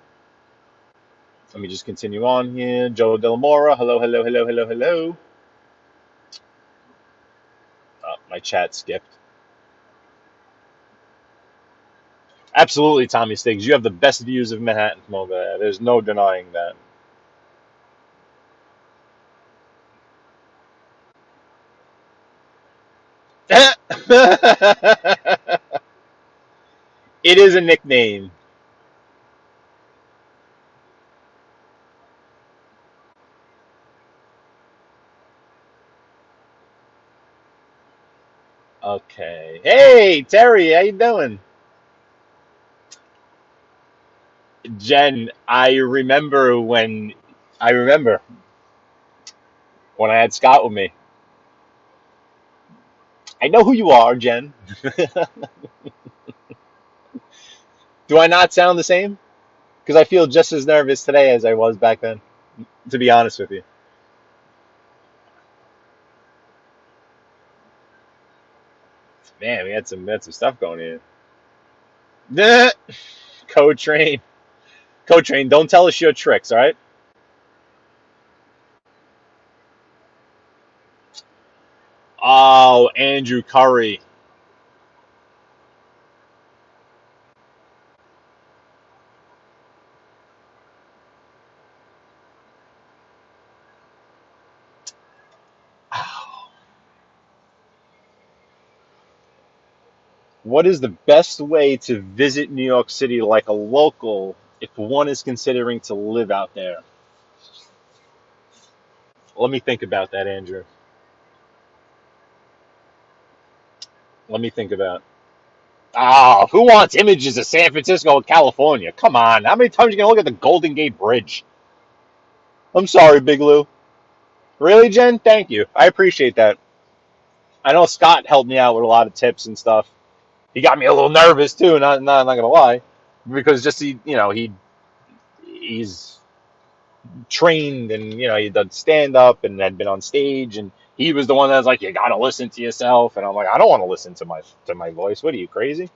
Let me just continue on here. Joe Delamora. Hello, hello, hello, hello, hello. Oh, my chat skipped. Absolutely, Tommy Stiggs. You have the best views of Manhattan from over there. There's no denying that. It is a nickname. Okay. Hey, Terry, how you doing? Jen, I remember when I had Scott with me. I know who you are, Jen. Do I not sound the same? Because I feel just as nervous today as I was back then, to be honest with you. Man, we had some stuff going here. Code Train. Code Train, don't tell us your tricks, all right? Oh, Andrew Curry. What is the best way to visit New York City like a local if one is considering to live out there? Let me think about that, Andrew. Let me think about. Ah, who wants images of San Francisco and California? Come on, how many times are you gonna look at the Golden Gate Bridge? I'm sorry, Big Lou. Really, Jen? Thank you. I appreciate that. I know Scott helped me out with a lot of tips and stuff. He got me a little nervous too. Not gonna lie, because just he's trained and he'd done stand up and had been on stage and he was the one that was like, you gotta listen to yourself, and I'm like, I don't want to listen to my voice. What are you, crazy?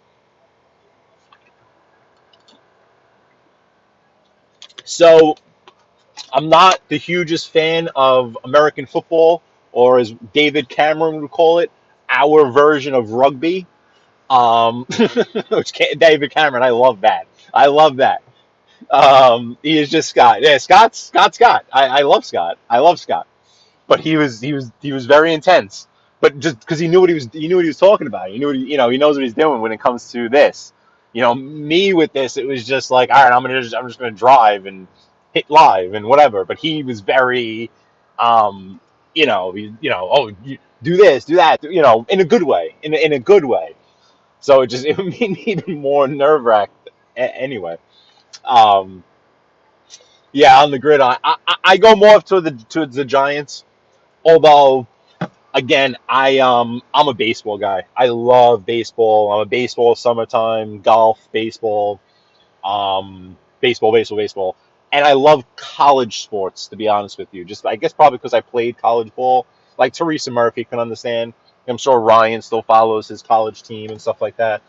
So I'm not the hugest fan of American football, or as David Cameron would call it, our version of rugby. David Cameron, I love that. I love that. He is just Scott. Yeah, Scott. I love Scott. I love Scott. But he was very intense. But just because he knew what he was talking about. He knew he knows what he's doing when it comes to this. Me with this, it was just like, all right, I'm just gonna drive and hit live and whatever. But he was very, um, oh, you do this, do that, in a good way, in a good way. So it made me even more nerve wracked. Anyway, um, yeah, on the grid, I go more towards the Giants. Although, again, I'm a baseball guy. I love baseball. I'm a baseball summertime golf baseball. Baseball, and I love college sports. To be honest with you, just I guess probably because I played college ball. Like Teresa Murphy can understand. I'm sure Ryan still follows his college team and stuff like that.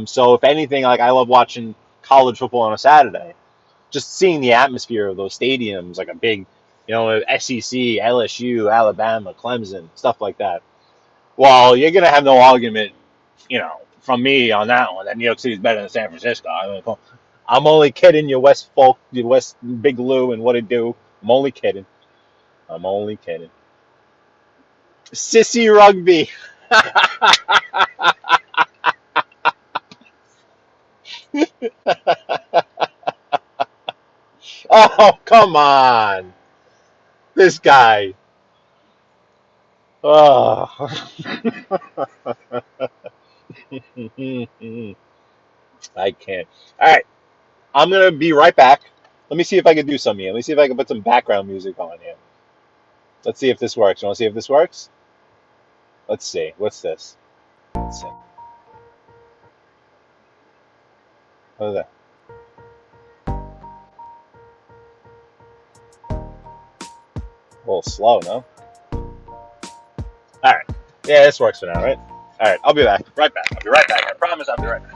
So if anything, like I love watching college football on a Saturday. Just seeing the atmosphere of those stadiums, like a big, SEC, LSU, Alabama, Clemson, stuff like that. Well, you're gonna have no argument, from me on that one. That New York City is better than San Francisco. I'm only kidding, you West folk, you West Big Lou, and what it do. I'm only kidding. I'm only kidding. Sissy rugby. Oh, come on. This guy. Oh. I can't. All right. I'm going to be right back. Let me see if I can do something here. Let me see if I can put some background music on here. Let's see if this works. You want to see if this works? Let's see. What's this? Let's see. What is that? A little slow, no? All right. Yeah, this works for now, right? All right. I'll be back. Right back. I'll be right back. I promise I'll be right back.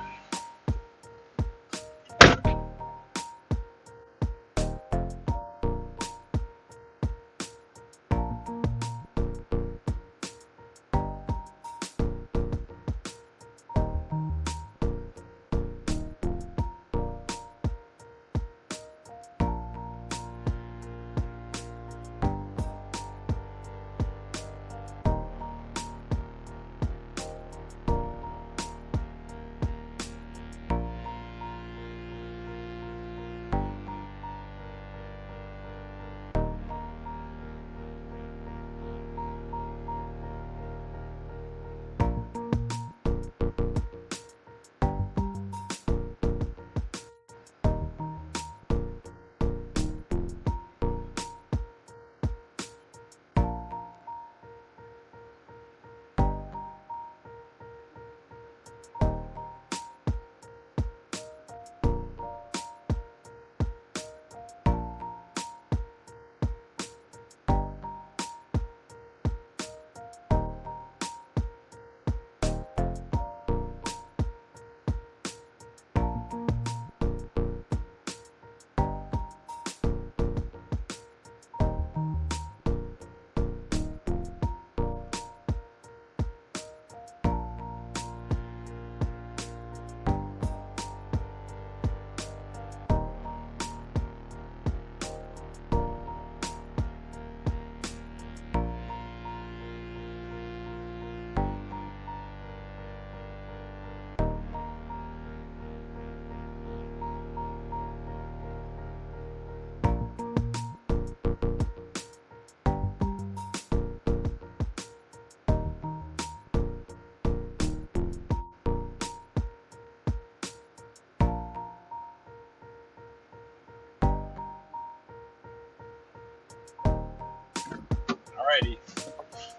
Alrighty.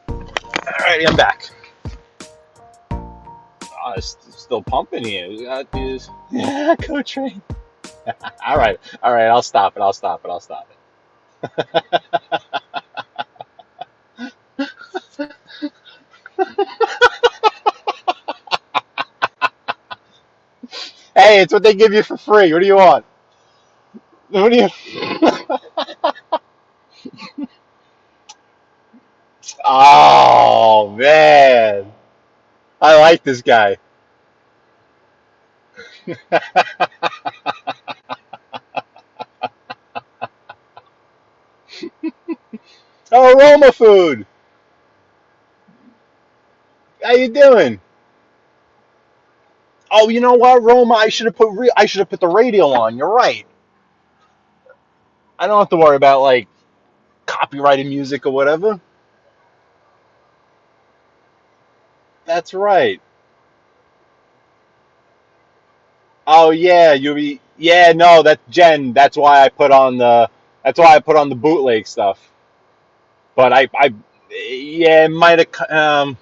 Alrighty, I'm back. Oh, it's still pumping here. We got this. Yeah, go train. Alright, I'll stop it. I'll stop it. Hey, it's what they give you for free. What do you want? What do you? Oh man, I like this guy. Oh, Roma food. How you doing? Oh, you know what, Roma? I should have put the radio on. You're right. I don't have to worry about like copyrighted music or whatever. That's right. Oh yeah, yeah, no, that's Jen. That's why I put on the bootleg stuff. But yeah, it might have.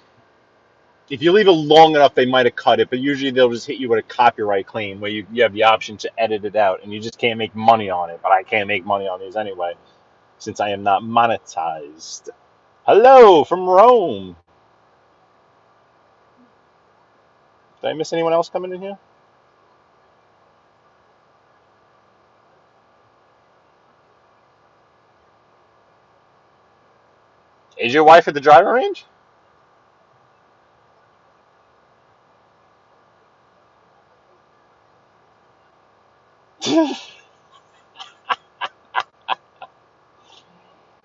If you leave it long enough, they might have cut it. But usually they'll just hit you with a copyright claim where you have the option to edit it out, and you just can't make money on it. But I can't make money on these anyway, since I am not monetized. Hello from Rome. Did I miss anyone else coming in here? Is your wife at the driving range?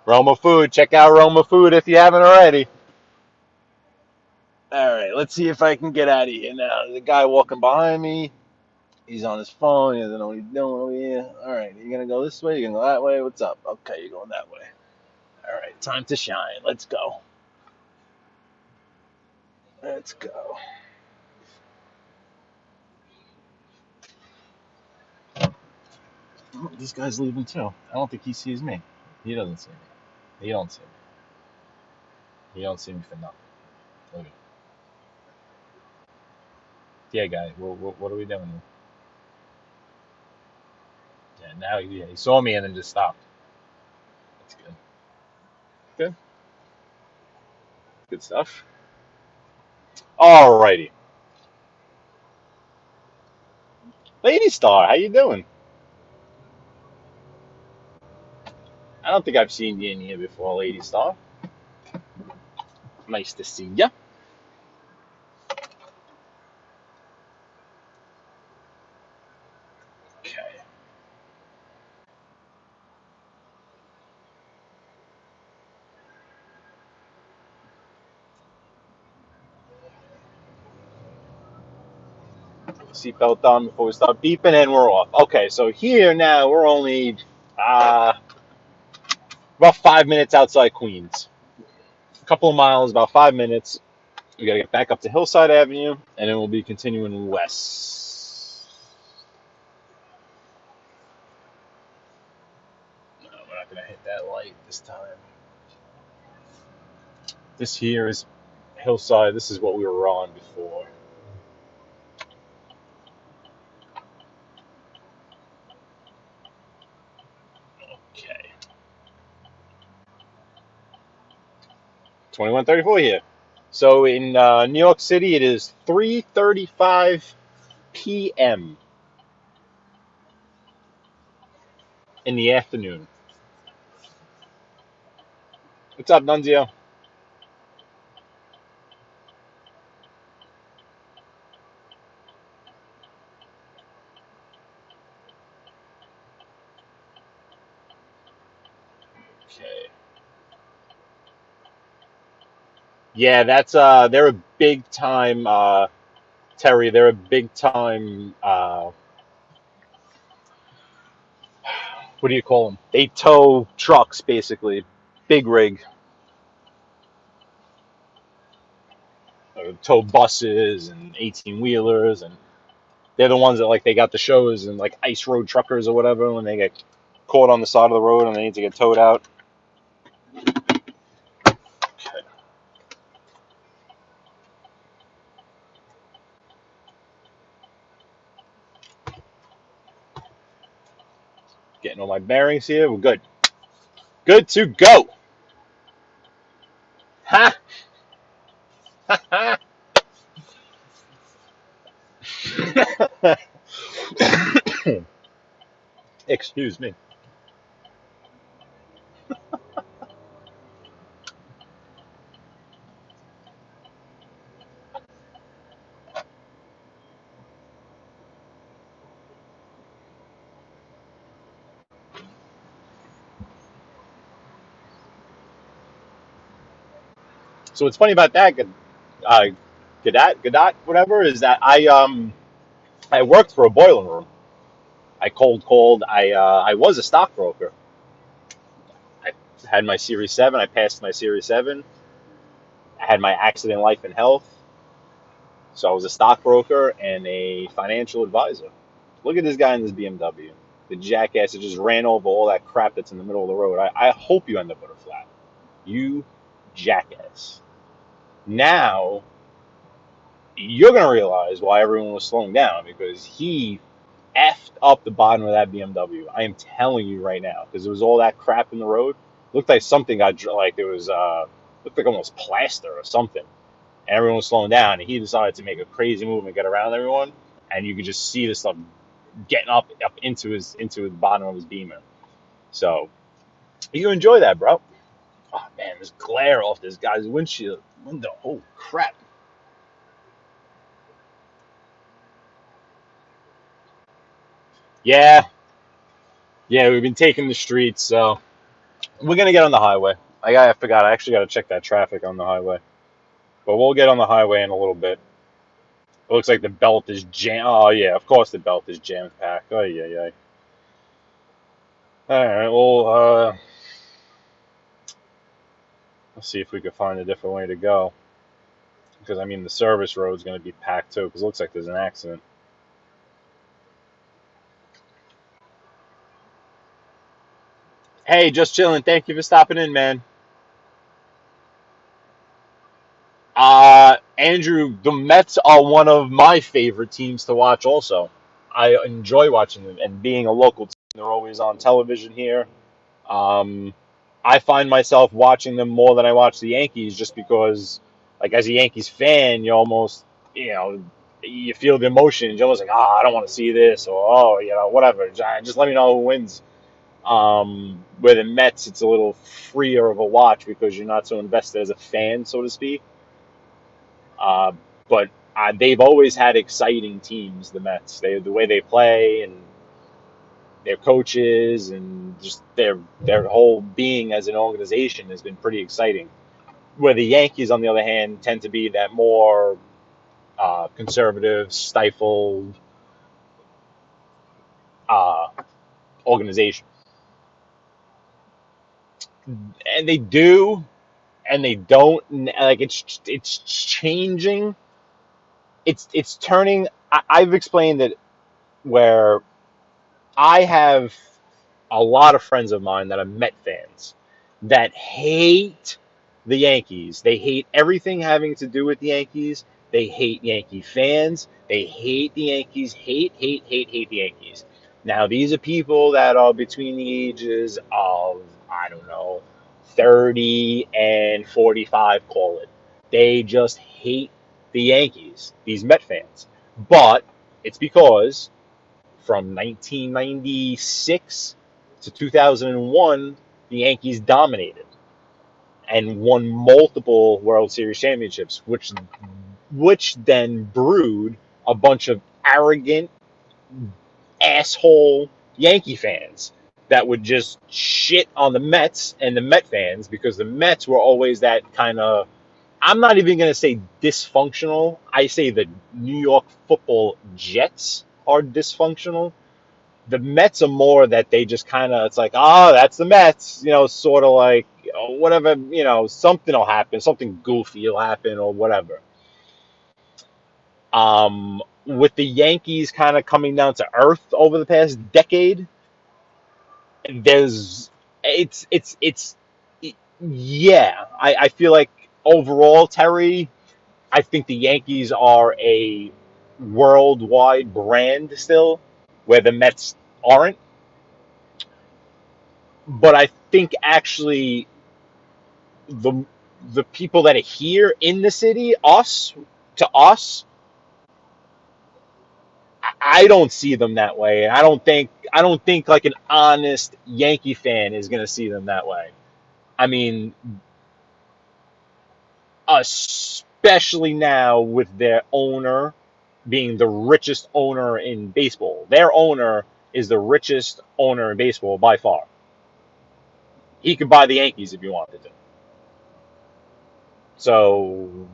Roma Food. Check out Roma Food if you haven't already. All right, let's see if I can get out of here now. There's a guy walking behind me. He's on his phone. He doesn't know what he's doing over here. All right, you're going to go this way? You're going to go that way? What's up? Okay, you're going that way. All right, time to shine. Let's go. Let's go. Oh, this guy's leaving too. I don't think he sees me. He doesn't see me. He don't see me. He don't see me for nothing. Look at him. Yeah, guy. What are we doing here? Yeah, now he saw me and then just stopped. That's good. Good. Good stuff. Alrighty. Lady Star, how you doing? I don't think I've seen you in here before, Lady Star. Nice to see ya. Okay. Seatbelt on before we start beeping, and we're off. Okay, so here now we're only about 5 minutes outside Queens. A couple of miles, about 5 minutes. We gotta get back up to Hillside Avenue, and then we'll be continuing west. No, we're not gonna hit that light this time. This here is Hillside. This is what we were on before. Okay. 2134 here. So in New York City, it is 3:35 p.m. in the afternoon. What's up, Nunzio? Okay. Yeah, that's they're a big time Terry, they're a big time what do you call them? They tow trucks basically. Big rig. Tow buses and 18 wheelers, and they're the ones that like they got the shows and like ice road truckers or whatever when they get caught on the side of the road and they need to get towed out. Okay. Getting all my bearings here. We're good. Good to go. Ha! Ha! Excuse me. So what's funny about that, uh, Gadat, whatever, is that I worked for a boiler room. I cold called. I was a stockbroker. I had my Series 7. I passed my Series 7. I had my accident, life, and health. So I was a stockbroker and a financial advisor. Look at this guy in this BMW. The jackass that just ran over all that crap that's in the middle of the road. I hope you end up with a flat. You jackass. Now, you're going to realize why everyone was slowing down, because he effed up the bottom of that BMW. I am telling you right now, because there was all that crap in the road. Looked like something got, like it was, looked like almost plaster or something. And everyone was slowing down, and he decided to make a crazy move and get around everyone. And you could just see this stuff getting up into the bottom of his Beamer. So you enjoy that, bro. Oh man, this glare off this guy's windshield window. Oh crap. Yeah, we've been taking the streets, so we're gonna get on the highway. I forgot. I actually got to check that traffic on the highway, but we'll get on the highway in a little bit. It looks like the belt is jam. Oh yeah, of course the belt is jam packed. Oh yeah. All right. Well, let's see if we can find a different way to go. Because I mean, the service road is going to be packed too. Because it looks like there's an accident. Hey, just chilling. Thank you for stopping in, man. Andrew, the Mets are one of my favorite teams to watch also. I enjoy watching them, and being a local team, they're always on television here. Um, I find myself watching them more than I watch the Yankees, just because, like, as a Yankees fan, you almost, you feel the emotions. You're almost like, I don't want to see this, or, whatever. Just let me know who wins. Where the Mets, it's a little freer of a watch because you're not so invested as a fan, so to speak. But they've always had exciting teams, the Mets. The way they play and their coaches and just their whole being as an organization has been pretty exciting. Where the Yankees, on the other hand, tend to be that more conservative, stifled uh, organization. And they do, and they don't. Like it's changing. It's turning. I've explained it where I have a lot of friends of mine that are Met fans that hate the Yankees. They hate everything having to do with the Yankees. They hate Yankee fans. They hate the Yankees. Hate the Yankees. Now, these are people that are between the ages of, I don't know, 30 and 45, call it. They just hate the Yankees, these Met fans. But it's because from 1996 to 2001, the Yankees dominated and won multiple World Series championships, which then brewed a bunch of arrogant asshole Yankee fans that would just shit on the Mets and the Met fans, because the Mets were always that kind of, I'm not even going to say dysfunctional. I say the New York Football Jets are dysfunctional. The Mets are more that they just kind of, it's like, that's the Mets, sort of like, whatever, something will happen, something goofy will happen or whatever. With the Yankees kind of coming down to earth over the past decade, yeah, I feel like overall, Terry, I think the Yankees are a worldwide brand still, where the Mets aren't. But I think actually the people that are here in the city, to us, I don't see them that way. I don't think like an honest Yankee fan is going to see them that way. I mean, especially now with their owner being the richest owner in baseball. Their owner is the richest owner in baseball by far. He could buy the Yankees if he wanted to. So,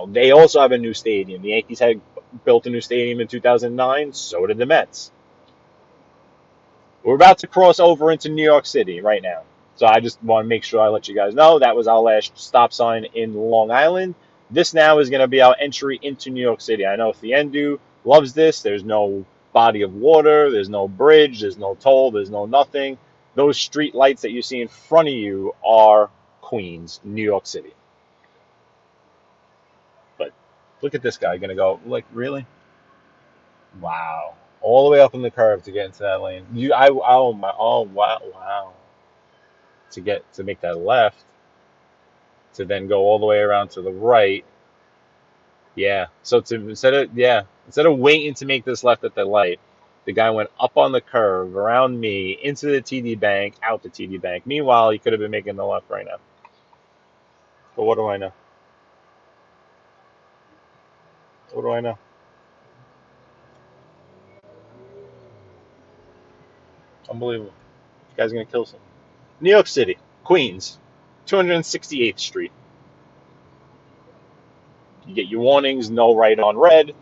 they also have a new stadium. The Yankees had built a new stadium in 2009. So did the Mets. We're about to cross over into New York City right now. So I just want to make sure I let you guys know that was our last stop sign in Long Island. This now is going to be our entry into New York City. I know Thiendu loves this. There's no body of water. There's no bridge. There's no toll. There's no nothing. Those street lights that you see in front of you are Queens, New York City. But look at this guy going to go, like, really? Wow. All the way up in the curve to get into that lane. Wow. To make that left, to then go all the way around to the right. Yeah. So instead of waiting to make this left at the light, the guy went up on the curve around me into the TD Bank, out the TD Bank. Meanwhile, he could have been making the left right now. But what do I know? What do I know? Unbelievable. This guy's gonna kill someone. New York City, Queens, 268th Street. You get your warnings, no right on red,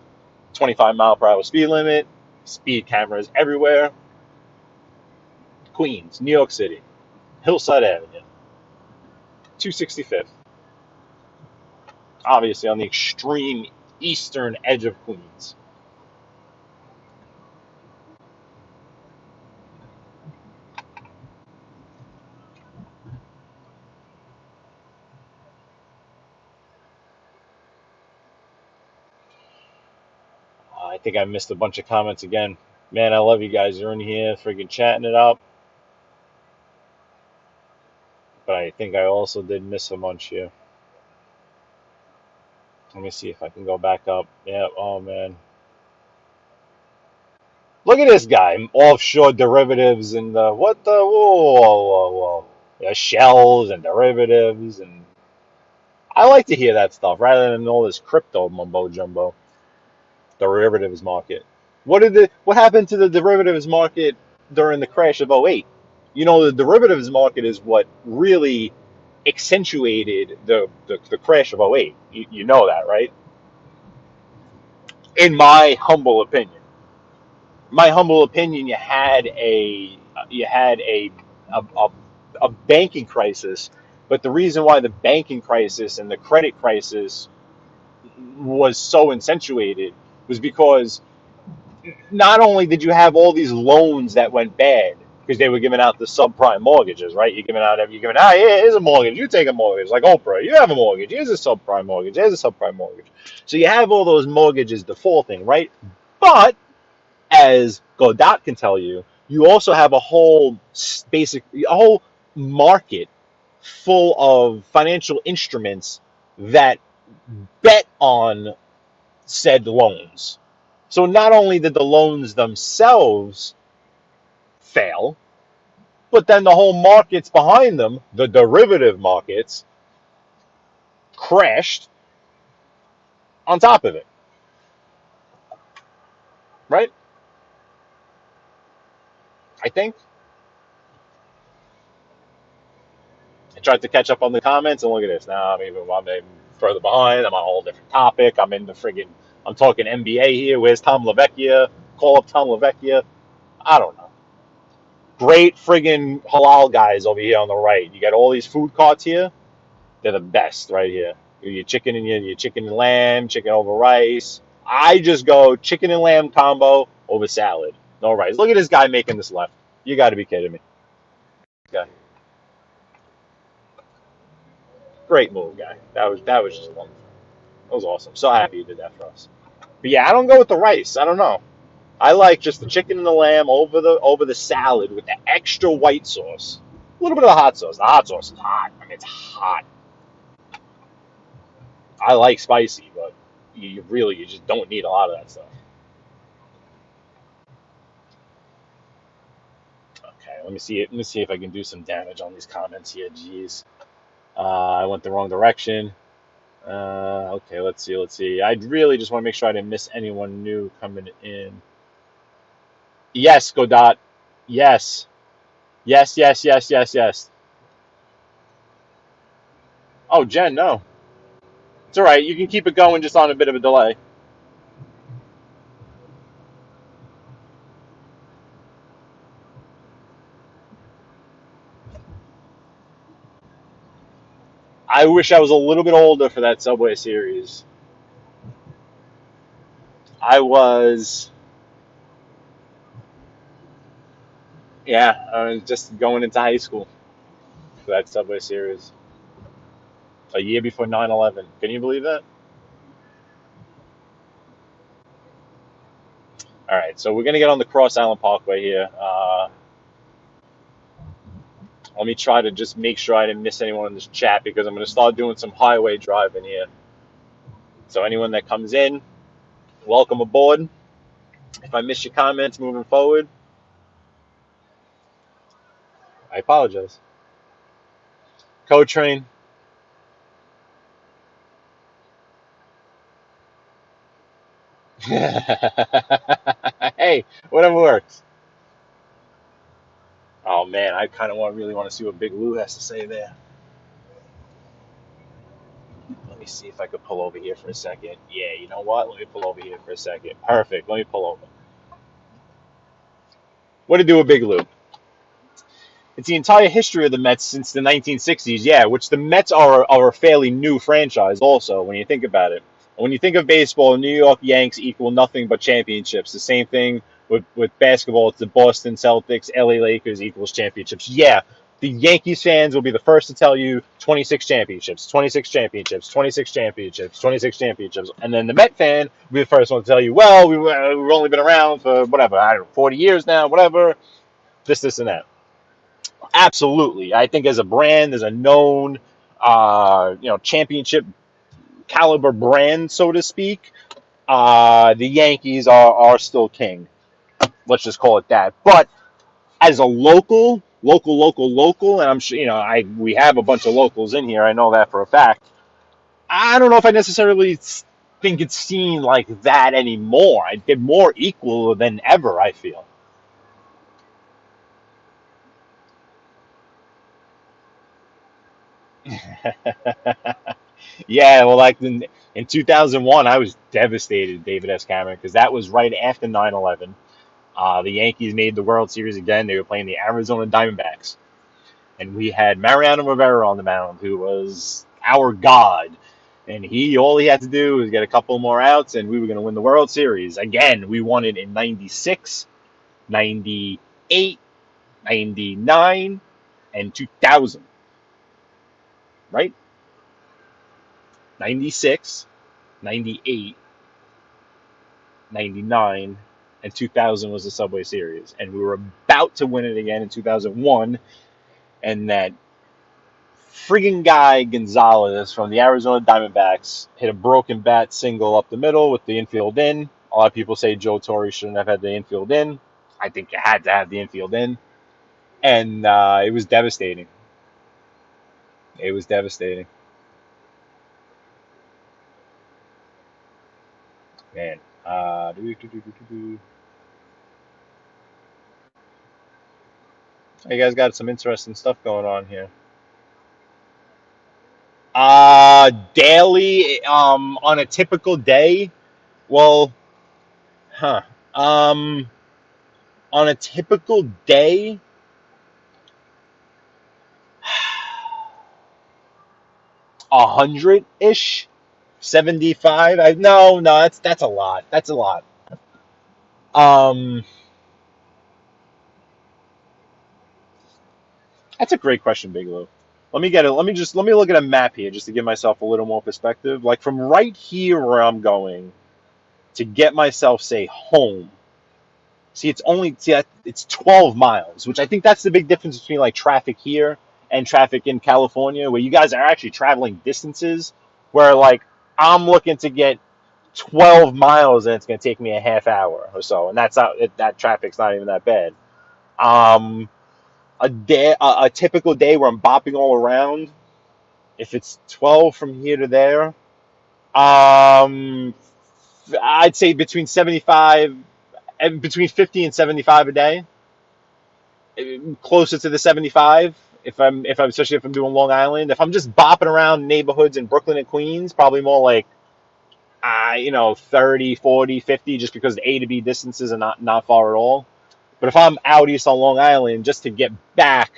25-mile-per-hour speed limit, speed cameras everywhere. Queens, New York City, Hillside Avenue, 265th. Obviously on the extreme eastern edge of Queens. I think I missed a bunch of comments again. Man, I love you guys. You're in here freaking chatting it up. But I think I also did miss a bunch here. Let me see if I can go back up. Yeah, oh man. Look at this guy. Offshore derivatives and what the whoa. Yeah, shells and derivatives, and I like to hear that stuff rather than all this crypto mumbo jumbo. Derivatives market. What happened to the derivatives market during the crash of '08? You know, the derivatives market is what really accentuated the crash of '08. You know that, right? In my humble opinion. You had a, a banking crisis, but the reason why the banking crisis and the credit crisis was so accentuated was because not only did you have all these loans that went bad because they were giving out the subprime mortgages, right? Yeah, here's a mortgage. You take a mortgage, like Oprah. You have a mortgage. Here's a subprime mortgage. Here's a subprime mortgage. So you have all those mortgages defaulting, right? But as Godot can tell you, you also have a whole market full of financial instruments that bet on said loans. So not only did the loans themselves fail, but then the whole markets behind them, the derivative markets, crashed on top of it. Right? I think. I tried to catch up on the comments, and look at this. Now I'm even further behind. I'm on a whole different topic. I'm talking NBA here. Where's Tom LaVecchia? Call up Tom LaVecchia. I don't know. Great friggin' halal guys over here on the right. You got all these food carts here. They're the best right here. Your chicken and lamb, chicken over rice. I just go chicken and lamb combo over salad. No rice. Look at this guy making this left. You got to be kidding me. Okay. Great move, guy. That was just wonderful. That was awesome. So happy you did that for us. But yeah, I don't go with the rice. I don't know. I like just the chicken and the lamb over the salad with the extra white sauce. A little bit of the hot sauce. The hot sauce is hot. I mean, it's hot. I like spicy, but you just don't need a lot of that stuff. Okay, let me see it. Let me see if I can do some damage on these comments here. Jeez, I went the wrong direction. Okay, let's see. Let's see. I really just want to make sure I didn't miss anyone new coming in. Yes, Godot. Yes. Yes, yes, yes, yes, yes. Oh, Jen, no. It's all right. You can keep it going just on a bit of a delay. I wish I was a little bit older for that Subway Series. I was, yeah, I was just going into high school for that Subway Series. A year before 9/11. Can you believe that? All right, so we're going to get on the Cross Island Parkway here. Let me try to just make sure I didn't miss anyone in this chat because I'm going to start doing some highway driving here. So anyone that comes in, welcome aboard. If I miss your comments moving forward, I apologize. Code Train. Hey, whatever works. Oh man, I kind of really want to see what Big Lou has to say there. Let me see if I could pull over here for a second. Yeah, you know what? Let me pull over here for a second. Perfect. Let me pull over. What to do with Big Lou? It's the entire history of the Mets since the 1960s, yeah, which the Mets are a fairly new franchise also, when you think about it. And when you think of baseball, New York Yanks equal nothing but championships. The same thing with basketball. It's the Boston Celtics, LA Lakers equals championships. Yeah, the Yankees fans will be the first to tell you 26 championships, 26 championships, 26 championships, 26 championships. And then the Met fan will be the first one to tell you, well, we've only been around for whatever, I don't know, 40 years now, whatever, this, and that. Absolutely. I think as a brand, as a known, championship caliber brand, so to speak, the Yankees are still king. Let's just call it that. But as a local, and I'm sure, we have a bunch of locals in here. I know that for a fact. I don't know if I necessarily think it's seen like that anymore. They're more equal than ever, I feel. Yeah, well, like in 2001, I was devastated, David S. Cameron, because that was right after 9/11. The Yankees made the World Series again. They were playing the Arizona Diamondbacks. And we had Mariano Rivera on the mound, who was our god. And all he had to do was get a couple more outs, and we were going to win the World Series. Again, we won it in 96, 98, 99, and 2000. Right? 96, 98, 99, and 2000 was the Subway Series. And we were about to win it again in 2001. And that friggin' guy, Gonzalez, from the Arizona Diamondbacks, hit a broken bat single up the middle with the infield in. A lot of people say Joe Torre shouldn't have had the infield in. I think you had to have the infield in. And it was devastating. It was devastating. Man. You guys got some interesting stuff going on here. Daily, on a typical day, well, on a typical day, 100-ish, 75. No, that's a lot. That's a lot. That's a great question, Big Lou. Let me look at a map here just to give myself a little more perspective. Like from right here where I'm going to get myself, say, home. See, it's 12 miles, which I think that's the big difference between like traffic here and traffic in California, where you guys are actually traveling distances where like I'm looking to get 12 miles and it's going to take me a half hour or so, and that traffic's not even that bad. A typical day where I'm bopping all around, if it's 12 from here to there, I'd say between 50 and 75 a day, closer to the 75. Especially if I'm doing Long Island, if I'm just bopping around neighborhoods in Brooklyn and Queens, probably more like 30, 40, 50, just because the A to B distances are not far at all. But if I'm out east on Long Island, just to get back,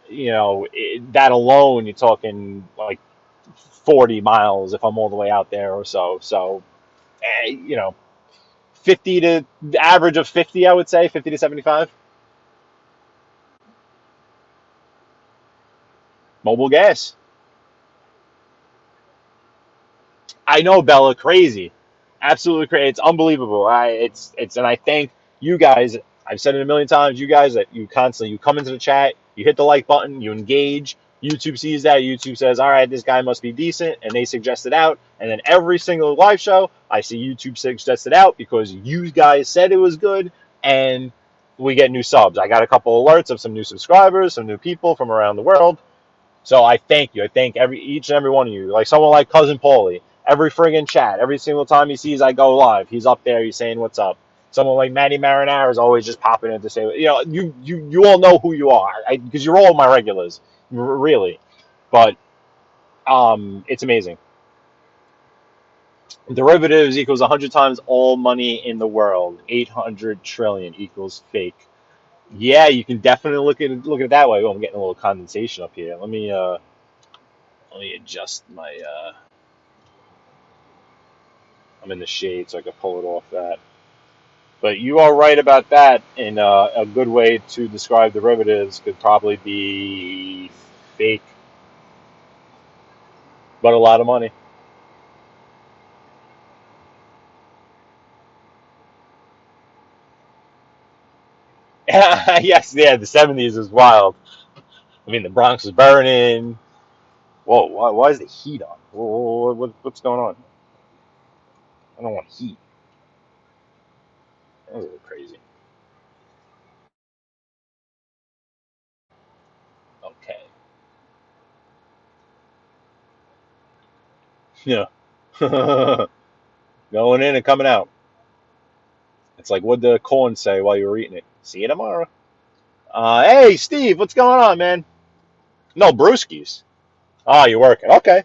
that alone, you're talking like 40 miles if I'm all the way out there or so. So, 50 to the average of 50, I would say 50 to 75. Mobile gas. I know, Bella, crazy, absolutely crazy. It's unbelievable. And I thank you guys. I've said it a million times. You guys that you come into the chat, you hit the like button, you engage. YouTube sees that. YouTube says, "All right, this guy must be decent," and they suggest it out. And then every single live show, I see YouTube suggest it out because you guys said it was good, and we get new subs. I got a couple alerts of some new subscribers, some new people from around the world. So I thank you. I thank each and every one of you. Like someone like Cousin Paulie, every friggin' chat, every single time he sees I go live, he's up there, he's saying what's up. Someone like Manny Marinara is always just popping in to say, you all know who you are, because you're all my regulars, really. But it's amazing. Derivatives equals 100 times all money in the world. 800 trillion equals fake. Yeah, you can definitely look at it that way. Oh, I'm getting a little condensation up here. Let me adjust my. I'm in the shade, so I can pull it off that. But you are right about that. And a good way to describe derivatives could probably be fake, but a lot of money. Yes, yeah, the '70s is wild. I mean, the Bronx was burning. Whoa, why is the heat on? What's going on? I don't want heat. That was a little crazy. Okay. Yeah. Going in and coming out. It's like what the corn say while you were eating it. See you tomorrow. Hey, Steve, what's going on, man? No, brewskis. Oh, you're working. Okay.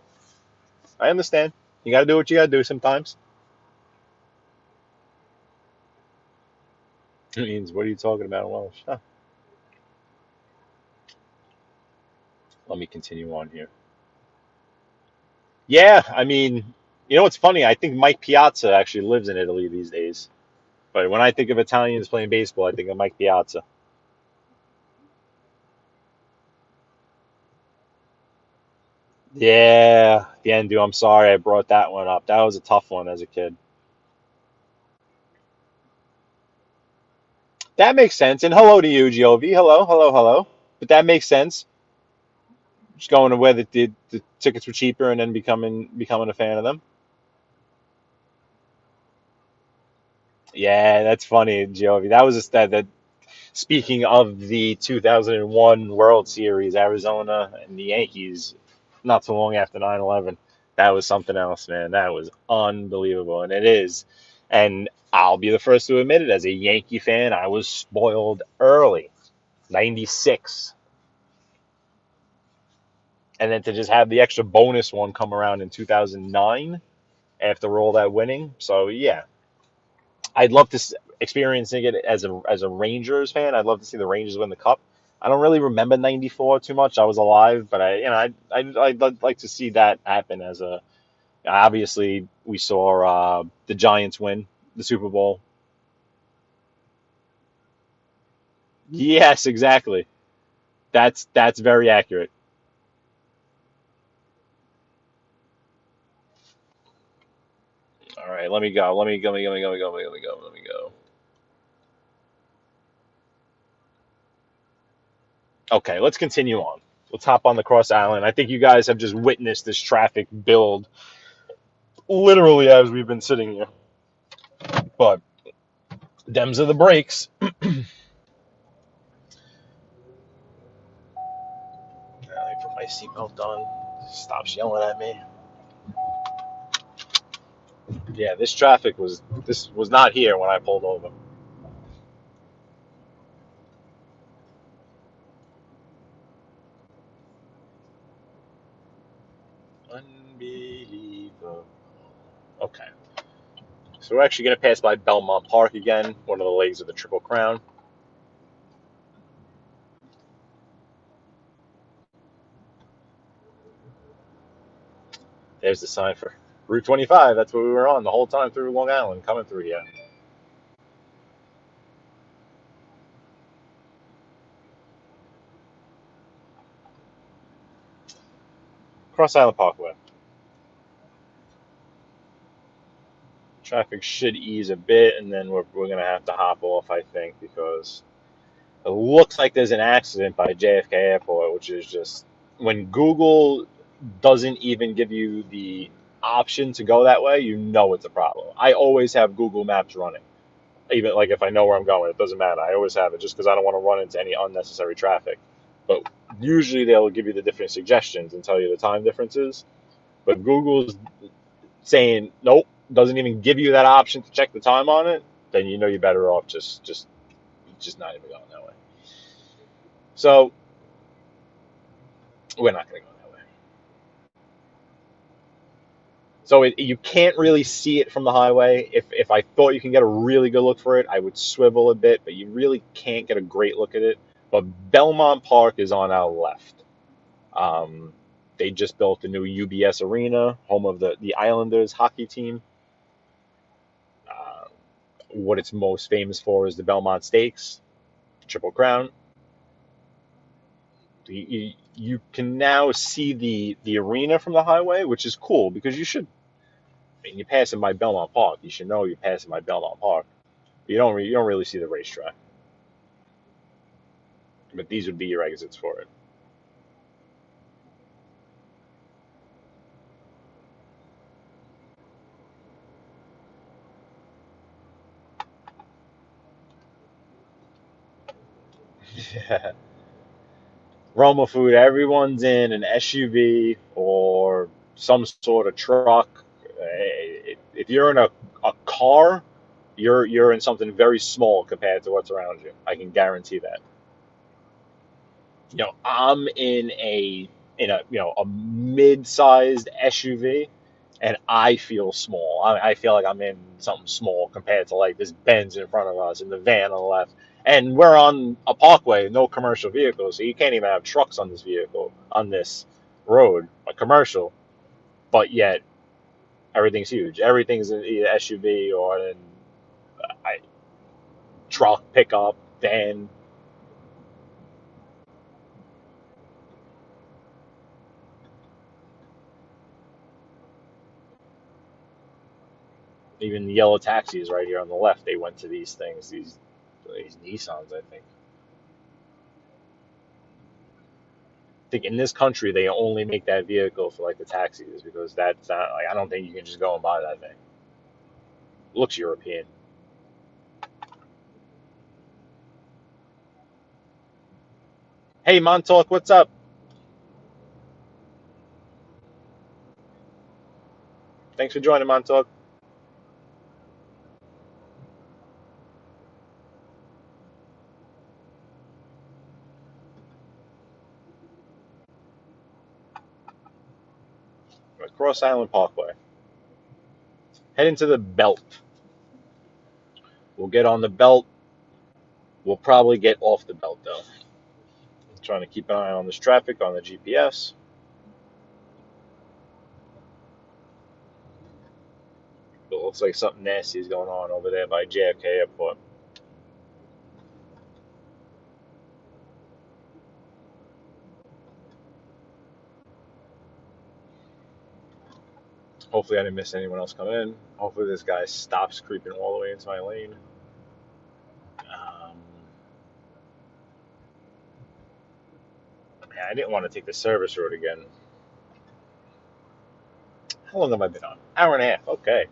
I understand. You got to do what you got to do sometimes. It means, what are you talking about in Welsh? Huh. Let me continue on here. Yeah, I mean, what's funny? I think Mike Piazza actually lives in Italy these days. But when I think of Italians playing baseball, I think of Mike Piazza. Yeah, the end, I'm sorry I brought that one up. That was a tough one as a kid. That makes sense. And hello to you, Giovi. Hello, hello, hello. But that makes sense. Just going to where the tickets were cheaper and then becoming a fan of them. Yeah, that's funny, Giovi. That was just that. Speaking of the 2001 World Series, Arizona and the Yankees, not so long after 9/11, that was something else, man. That was unbelievable, and it is. And I'll be the first to admit it. As a Yankee fan, I was spoiled early, '96, and then to just have the extra bonus one come around in 2009 after all that winning. So yeah, I'd love to experiencing it as a Rangers fan. I'd love to see the Rangers win the cup. I don't really remember '94 too much. I was alive, but I'd like to see that happen. As a obviously we saw the Giants win the Super Bowl. Yes, exactly. That's very accurate. All right, let me go. Let me go. Okay, let's continue on. Let's hop on the Cross Island. I think you guys have just witnessed this traffic build literally as we've been sitting here. But Dems are the brakes. Let me put my seatbelt on. Stops yelling at me. Yeah, this was not here when I pulled over. Unbelievable. Okay, so we're actually gonna pass by Belmont Park again, one of the legs of the Triple Crown. There's the sign for Route 25. That's what we were on the whole time through Long Island, coming through here. Cross Island Parkway. Traffic should ease a bit, and then we're going to have to hop off, I think, because it looks like there's an accident by JFK Airport, which is just when Google doesn't even give you the option to go that way, you know it's a problem. I always have Google Maps running, even like if I know where I'm going, it doesn't matter. I always have it just because I don't want to run into any unnecessary traffic. But usually they'll give you the different suggestions and tell you the time differences. But Google's saying nope, doesn't even give you that option to check the time on it, then you know you're better off just not even going that way. So we're not going to go that way. So you can't really see it from the highway. If I thought you can get a really good look for it, I would swivel a bit, but you really can't get a great look at it. But Belmont Park is on our left. They just built a new UBS Arena, home of the Islanders hockey team. What it's most famous for is the Belmont Stakes, Triple Crown. You can now see the arena from the highway, which is cool because you should. I mean, you're passing by Belmont Park. You should know you're passing by Belmont Park. But you don't really see the racetrack. But these would be your exits for it. Yeah. Roma Food, everyone's in an SUV or some sort of truck. If you're in a car, you're in something very small compared to what's around you. I can guarantee that. I'm in a mid-sized SUV, and I feel small. I feel like I'm in something small compared to like this Benz in front of us and the van on the left. And we're on a parkway, no commercial vehicles, so you can't even have trucks on this vehicle on this road, a commercial. But yet everything's huge. Everything's either SUV or an truck, pickup, van. Even the yellow taxis right here on the left, they went to these things, these Nissans, I think. I think in this country they only make that vehicle for like the taxis because that's not like I don't think you can just go and buy that thing. Looks European. Hey Montauk, what's up? Thanks for joining, Montauk. Cross Island Parkway. Head into the belt. We'll get on the belt. We'll probably get off the belt though. I'm trying to keep an eye on this traffic on the GPS. It looks like something nasty is going on over there by JFK Airport. Hopefully I didn't miss anyone else come in. Hopefully this guy stops creeping all the way into my lane. Man, I didn't want to take the service road again. How long have I been on? Hour and a half. Okay.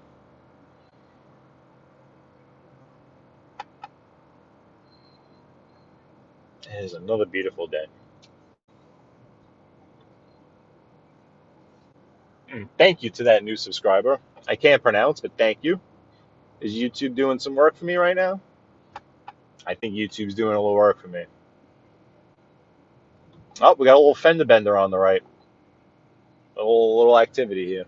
It is another beautiful day. Thank you to that new subscriber. I can't pronounce, but thank you. Is YouTube doing some work for me right now? I think YouTube's doing a little work for me. Oh, we got a little fender bender on the right. A little activity here.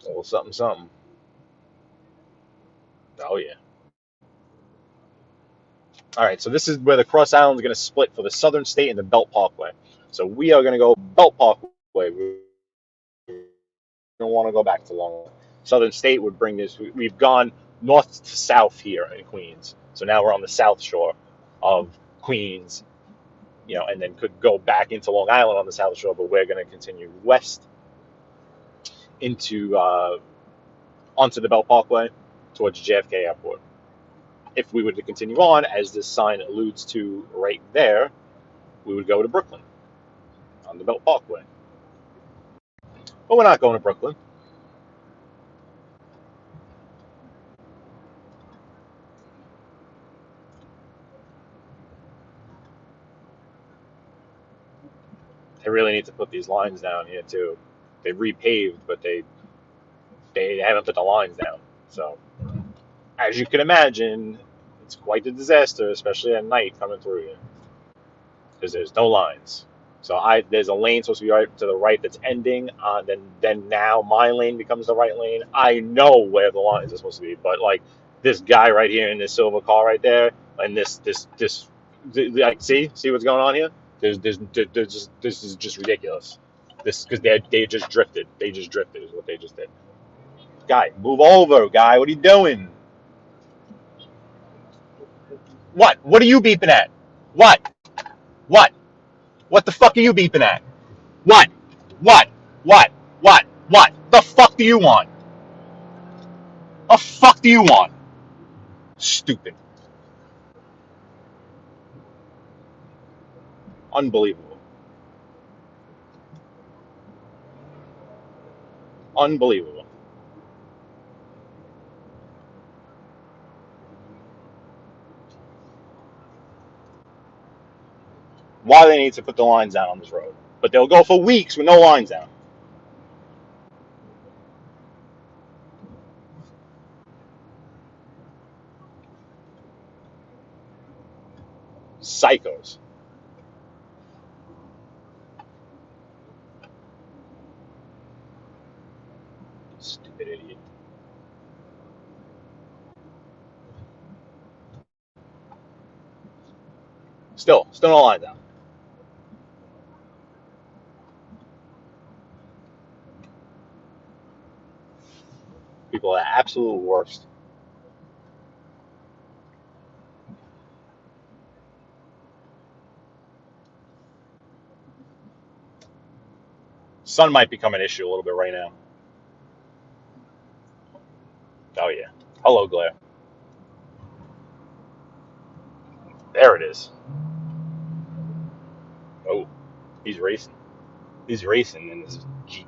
A little something, something. Oh, yeah. All right, so this is where the Cross Island is going to split for the Southern State and the Belt Parkway. So we are going to go Belt Parkway. We don't want to go back to Long Island. Southern State would bring this. We've gone north to south here in Queens. So now we're on the south shore of Queens, and then could go back into Long Island on the south shore, but we're going to continue west into onto the Belt Parkway towards JFK Airport. If we were to continue on, as this sign alludes to right there, we would go to Brooklyn on the Belt Parkway. But we're not going to Brooklyn. They really need to put these lines down here too. They repaved, but they haven't put the lines down. So, as you can imagine, it's quite a disaster, especially at night coming through here, because there's no lines. So there's a lane supposed to be right to the right that's ending. Then now my lane becomes the right lane. I know where the lines are supposed to be, but like this guy right here in this silver car right there, and this like see what's going on here? This is just ridiculous. This because they just drifted. They just drifted is what they just did. Guy, move over, guy. What are you doing? What? What are you beeping at? What? What? What the fuck are you beeping at? What? What? What? What? What? The fuck do you want? The fuck do you want? Stupid. Unbelievable. Unbelievable. Why they need to put the lines down on this road. But they'll go for weeks with no lines down. Psychos. Stupid idiot. Still no line down. People are the absolute worst. Sun might become an issue a little bit right now. Oh yeah. Hello, glare. There it is. Oh, he's racing. He's racing in this Jeep.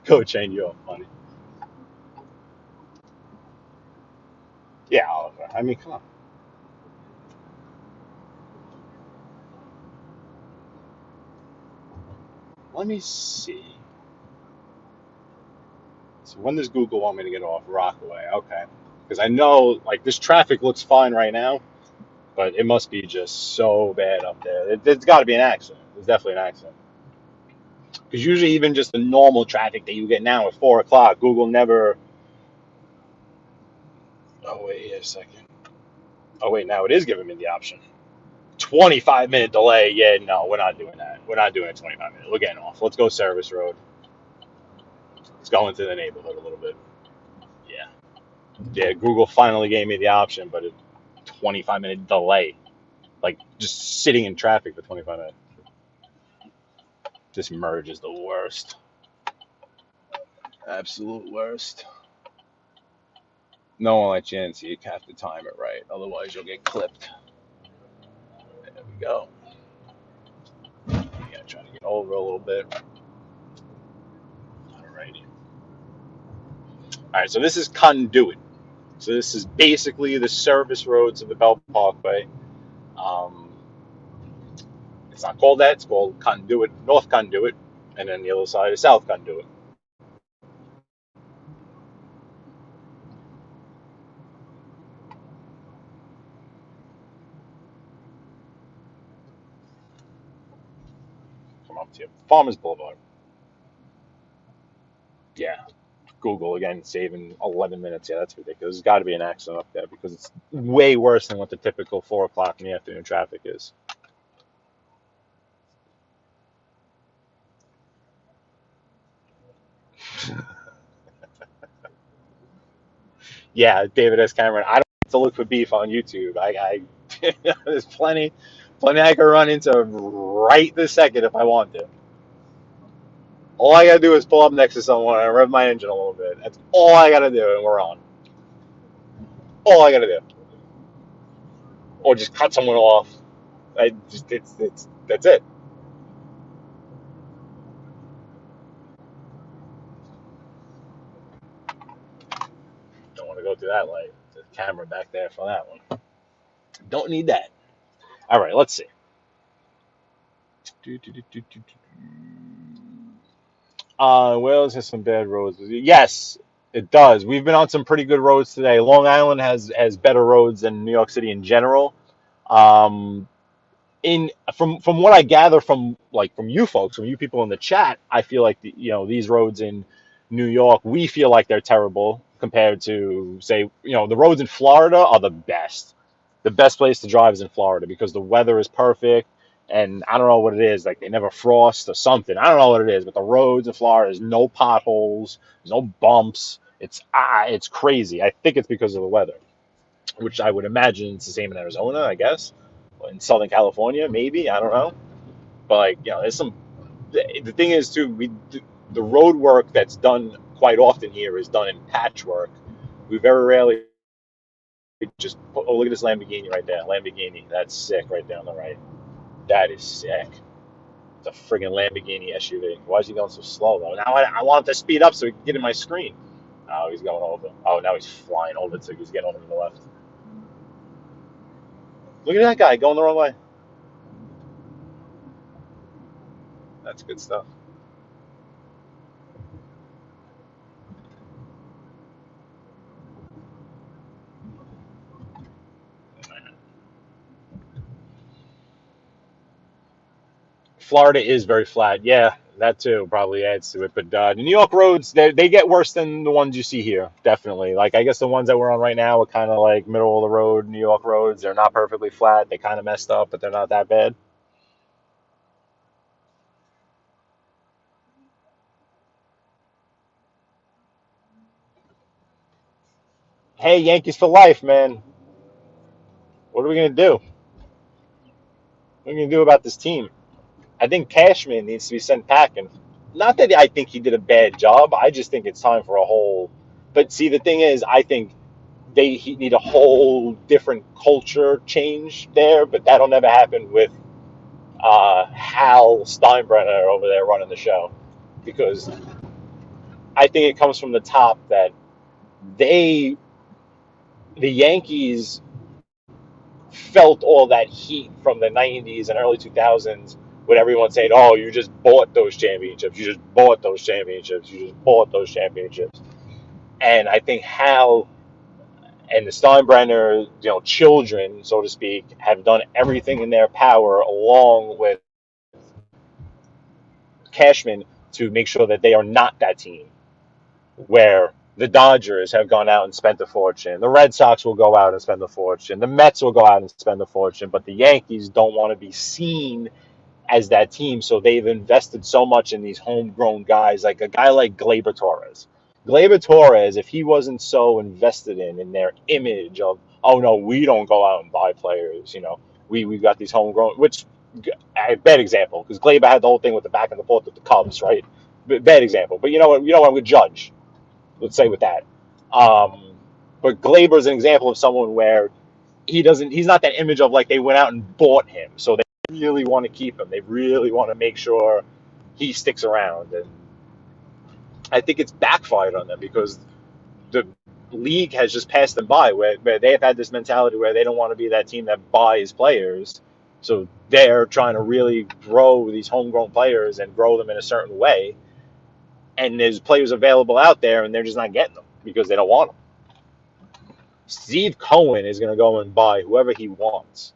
Coach, ain't you funny? Yeah, Oliver. I mean, come on. Let me see. So when does Google want me to get off Rockaway? Okay. Because I know, like, this traffic looks fine right now, but it must be just so bad up there. There's got to be an accident. There's definitely an accident. Because usually even just the normal traffic that you get now at 4 o'clock, Google never... Oh, wait here a second. Oh, wait, now it is giving me the option. 25-minute delay. Yeah, no, we're not doing that. We're not doing a 25-minute. We're getting off. Let's go Service Road. Let's go into the neighborhood a little bit. Yeah. Yeah, Google finally gave me the option, but a 25-minute delay. Like, just sitting in traffic for 25 minutes. This merge is the worst. Absolute worst. No one lets you in, so you have to time it right. Otherwise, you'll get clipped. There we go. Yeah, trying to get over a little bit. Alrighty. Alright, so this is Conduit. So this is basically the service roads of the Belt Parkway. Um, it's not called that. It's called Conduit, North Conduit, and then the other side is South Conduit. Come up to you. Farmers Boulevard. Yeah. Google again, saving 11 minutes. Yeah, that's ridiculous. There's got to be an accident up there because it's way worse than what the typical 4 o'clock in the afternoon traffic is. Yeah, David S. Cameron. I don't have to look for beef on YouTube. There's plenty I can run into right this second if I want to. All I gotta do is pull up next to someone and rev my engine a little bit. That's all I gotta do, and we're on. All I gotta do, or just cut someone off. It's that's it. Don't want to go through that light. There's a camera back there for that one. Don't need that. All right, let's see. Wales has some bad roads. Yes, it does. We've been on some pretty good roads today. Long Island has better roads than New York City in general. Um, in from what I gather from you folks, from you people in the chat, I feel like these roads in New York, we feel like they're terrible compared to, say, the roads in Florida are the best. The best place to drive is in Florida because the weather is perfect, and I don't know what it is, like they never frost or something. I don't know what it is, but the roads in Florida, there's no potholes, no bumps. It's crazy. I think it's because of the weather, which I would imagine it's the same in Arizona, I guess, in Southern California, maybe. I don't know, but there's some. The thing is too, the road work that's done quite often here is done in patchwork. We very rarely just. Oh, look at this Lamborghini right there. Lamborghini, that's sick right there on the right. That is sick. It's a friggin' Lamborghini SUV. Why is he going so slow though? Now I want him to speed up so he can get in my screen. Oh, he's going over. Oh, now he's flying over, so he's getting over to the left. Look at that guy going the wrong way. That's good stuff. Florida is very flat. Yeah, that too probably adds to it. But the New York roads, they get worse than the ones you see here, definitely. Like, I guess the ones that we're on right now are kind of like middle of the road New York roads. They're not perfectly flat. They kind of messed up, but they're not that bad. Hey, Yankees for life, man. What are we going to do? What are we going to do about this team? I think Cashman needs to be sent packing. Not that I think he did a bad job. I just think it's time for a whole. But see, the thing is, I think they need a whole different culture change there. But that'll never happen with Hal Steinbrenner over there running the show, because I think it comes from the top that the Yankees felt all that heat from the 90s and early 2000s with everyone saying, oh, you just bought those championships. You just bought those championships. You just bought those championships. And I think Hal and the Steinbrenner, children, so to speak, have done everything in their power along with Cashman to make sure that they are not that team where the Dodgers have gone out and spent a fortune. The Red Sox will go out and spend a fortune. The Mets will go out and spend a fortune. But the Yankees don't want to be seen as that team. So they've invested so much in these homegrown guys, like a guy like Gleyber Torres. Gleyber Torres, if he wasn't so invested in their image of, oh no, we don't go out and buy players, we've got these homegrown, which a bad example, because Gleyber had the whole thing with the back and the forth with the Cubs, right? Bad example. But you know what, with Judge, let's say with that. But Gleyber is an example of someone where he's not that image of like they went out and bought him. So they really want to keep him. They really want to make sure he sticks around. And I think it's backfired on them because the league has just passed them by, where they have had this mentality where they don't want to be that team that buys players. So they're trying to really grow these homegrown players and grow them in a certain way. And there's players available out there, and they're just not getting them because they don't want them. Steve Cohen is going to go and buy whoever he wants.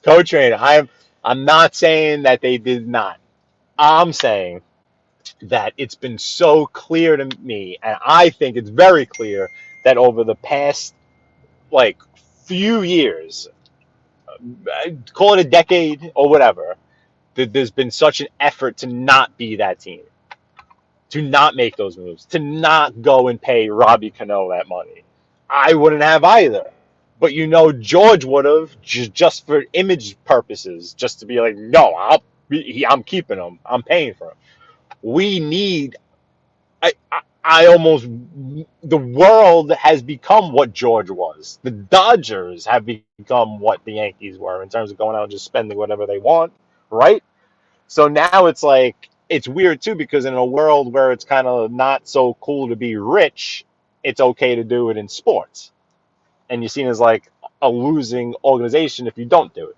Co-trainer, I'm not saying that they did not. I'm saying that it's been so clear to me, and I think it's very clear that over the past like few years, call it a decade or whatever, that there's been such an effort to not be that team, to not make those moves, to not go and pay Robbie Cano that money. I wouldn't have either. But George would have just for image purposes, just to be like, no, I'm keeping him. I'm paying for him. We need. I almost the world has become what George was. The Dodgers have become what the Yankees were in terms of going out and just spending whatever they want, right? So now it's like it's weird too because in a world where it's kind of not so cool to be rich, it's okay to do it in sports, and you're seen as like a losing organization if you don't do it.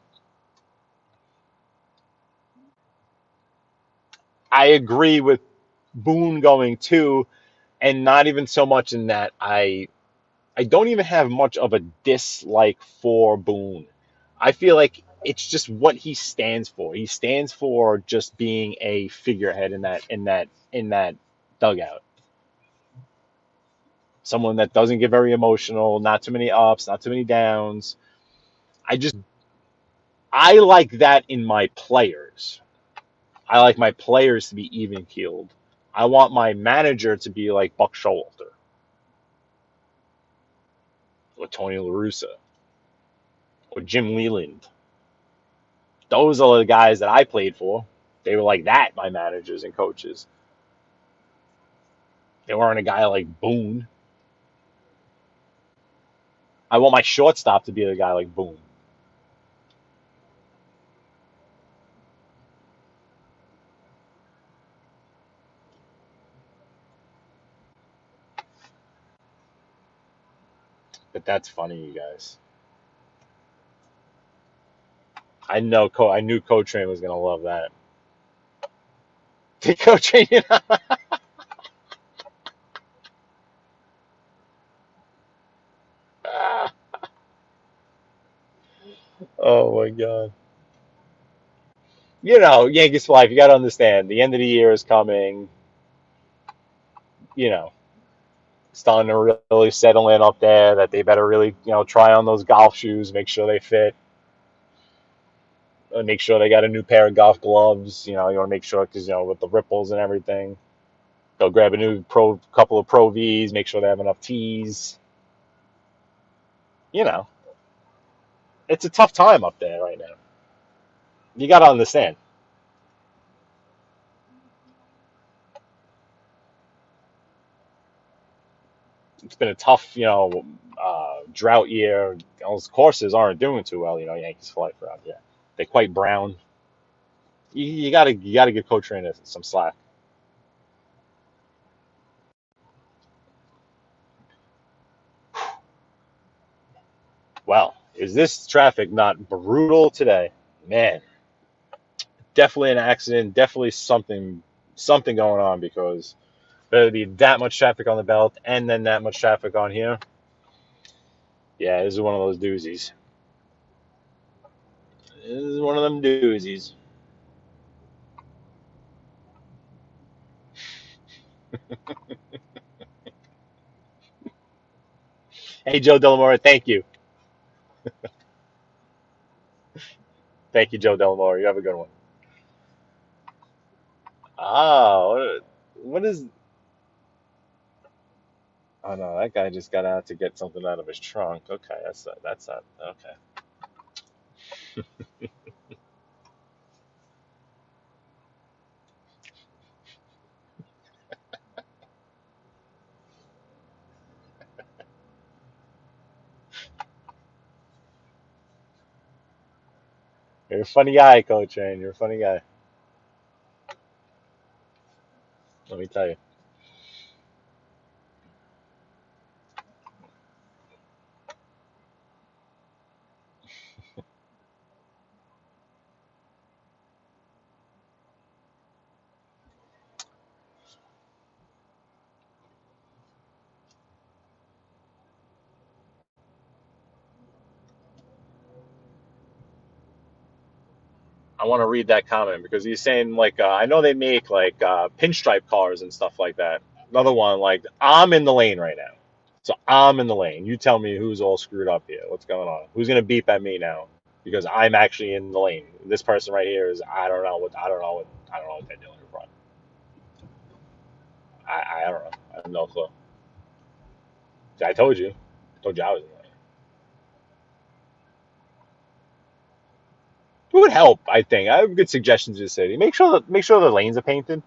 I agree with Boone going too, and not even so much in that I don't even have much of a dislike for Boone. I feel like it's just what he stands for. He stands for just being a figurehead in that dugout. Someone that doesn't get very emotional, not too many ups, not too many downs. I like that in my players. I like my players to be even keeled. I want my manager to be like Buck Showalter or Tony La Russa or Jim Leland. Those are the guys that I played for. They were like that, my managers and coaches. They weren't a guy like Boone. I want my shortstop to be a guy like Boone. But that's funny, you guys. I knew Coach Train was gonna love that. Did Coach Train? Oh my God. Yankees for life. You got to understand, the end of the year is coming. You know, starting to really settle in up there. That they better really, try on those golf shoes, make sure they fit, make sure they got a new pair of golf gloves. You want to make sure because with the ripples and everything. Go grab a new couple of Pro Vs, make sure they have enough tees. You know, it's a tough time up there right now. You got to understand. It's been a tough, drought year. Those courses aren't doing too well. Yankees flight around here. They're quite brown. You gotta give Coach Trainer some slack. Well, is this traffic not brutal today? Man, definitely an accident. Definitely something going on because there'd be that much traffic on the belt and then that much traffic on here. Yeah, this is one of those doozies. This is one of them doozies. Hey, Joe Delamore, thank you. Thank you, Joe Delamore. You have a good one. What is? Oh no, that guy just got out to get something out of his trunk. Okay, that's not okay. You're a funny guy, Coach Rain. You're a funny guy. Let me tell you. I want to read that comment because he's saying like I know they make like pinstripe cars and stuff like that. Another one like I'm in the lane right now, so I'm in the lane. You tell me who's all screwed up here. What's going on? Who's gonna beep at me now? Because I'm actually in the lane. This person right here is I don't know what they're doing in front. I don't know. I have no clue. I told you. I told you I was in the lane. It would help. I think I have good suggestions to the city. Make sure the lanes are painted.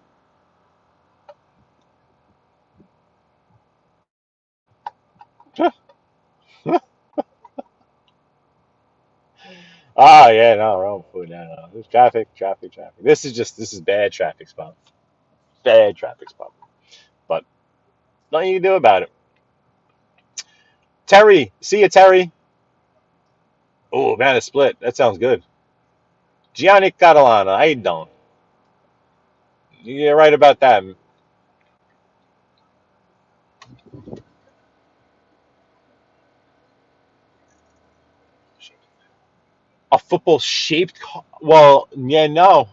Oh yeah, no, wrong food. No, no. There's traffic. This is bad traffic spot. Bad traffic spot. But nothing you can do about it. Terry, see you, Terry. Oh man, a split. That sounds good. Gianni Catalana, I don't. You're right about that. A football shaped. Well, yeah, no.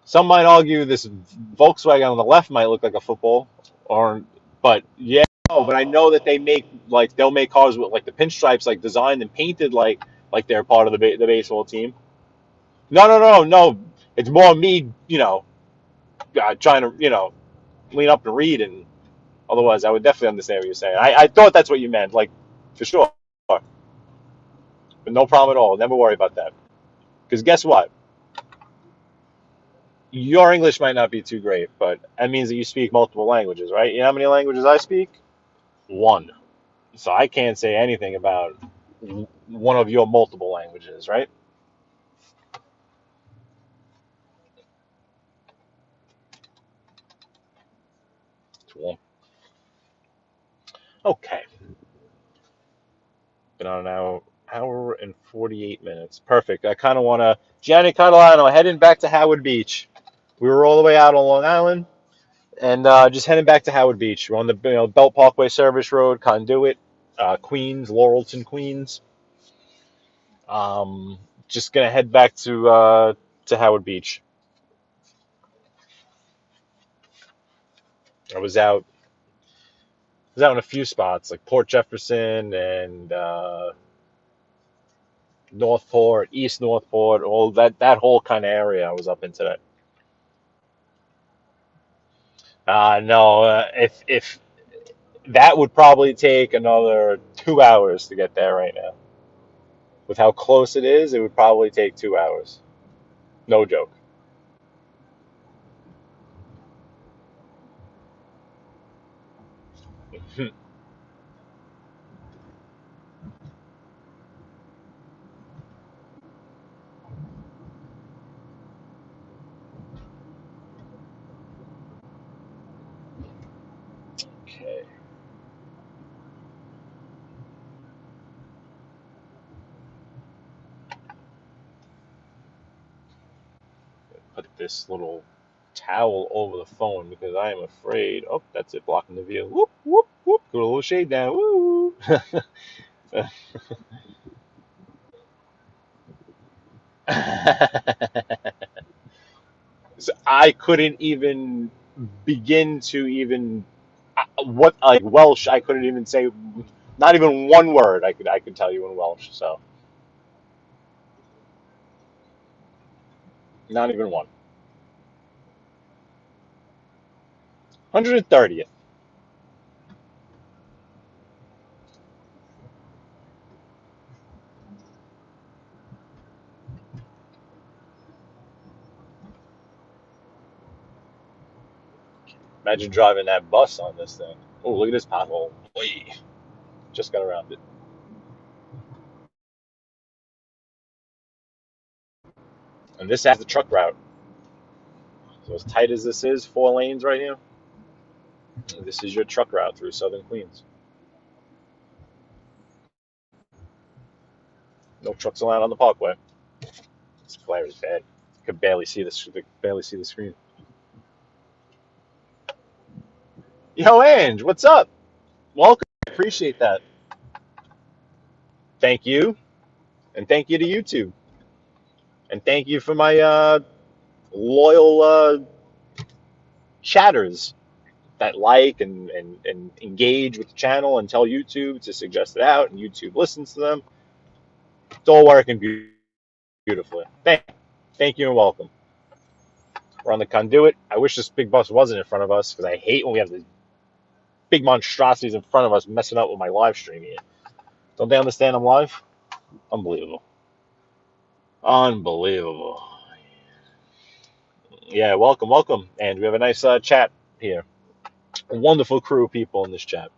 Some might argue this Volkswagen on the left might look like a football, or but yeah, no, but I know that they make like they'll make cars with like the pinstripes like designed and painted like they're part of the baseball team. No, no, no, no. It's more me, trying to lean up and read, and otherwise I would definitely understand what you're saying. I thought that's what you meant, like for sure, but no problem at all. Never worry about that. Because guess what? Your English might not be too great, but that means that you speak multiple languages, right? You know how many languages I speak? One. So I can't say anything about one of your multiple languages, right? Cool. Okay. Been on an hour and 48 minutes. Perfect. I kind of want to. Gianni Catalano heading back to Howard Beach. We were all the way out on Long Island and just heading back to Howard Beach. We're on the Belt Parkway Service Road, Conduit, Queens, Laurelton, Queens. Um, just gonna head back to Howard Beach. I was out in a few spots like Port Jefferson and Northport, East Northport, all that whole kind of area. I was up into that. No, if that would probably take another 2 hours to get there right now. With how close it is, it would probably take 2 hours. No joke. Okay, put this little towel over the phone because I am afraid. Oh, that's it, blocking the view. Whoop whoop whoop. Put a little shade down. Woo. So I couldn't even begin to even what like Welsh. I couldn't even say not even one word. I could tell you in Welsh. So not even one. 130th. Imagine driving that bus on this thing. Oh, look at this pothole. Oy. Just got around it. And this has the truck route. So as tight as this is, 4 lanes right here, this is your truck route through southern Queens. No trucks allowed on the parkway. This glare is bad. Could barely see the screen. Yo, Ange, what's up? Welcome. I appreciate that. Thank you, and thank you to YouTube, and thank you for my loyal chatters that like and engage with the channel and tell YouTube to suggest it out, and YouTube listens to them. It's all working beautifully. Thank you and welcome. We're on the conduit. I wish this big bus wasn't in front of us because I hate when we have these big monstrosities in front of us messing up with my live stream here. Don't they understand I'm live? Unbelievable. Unbelievable. Yeah, welcome. And we have a nice chat here. A wonderful crew of people in this chat.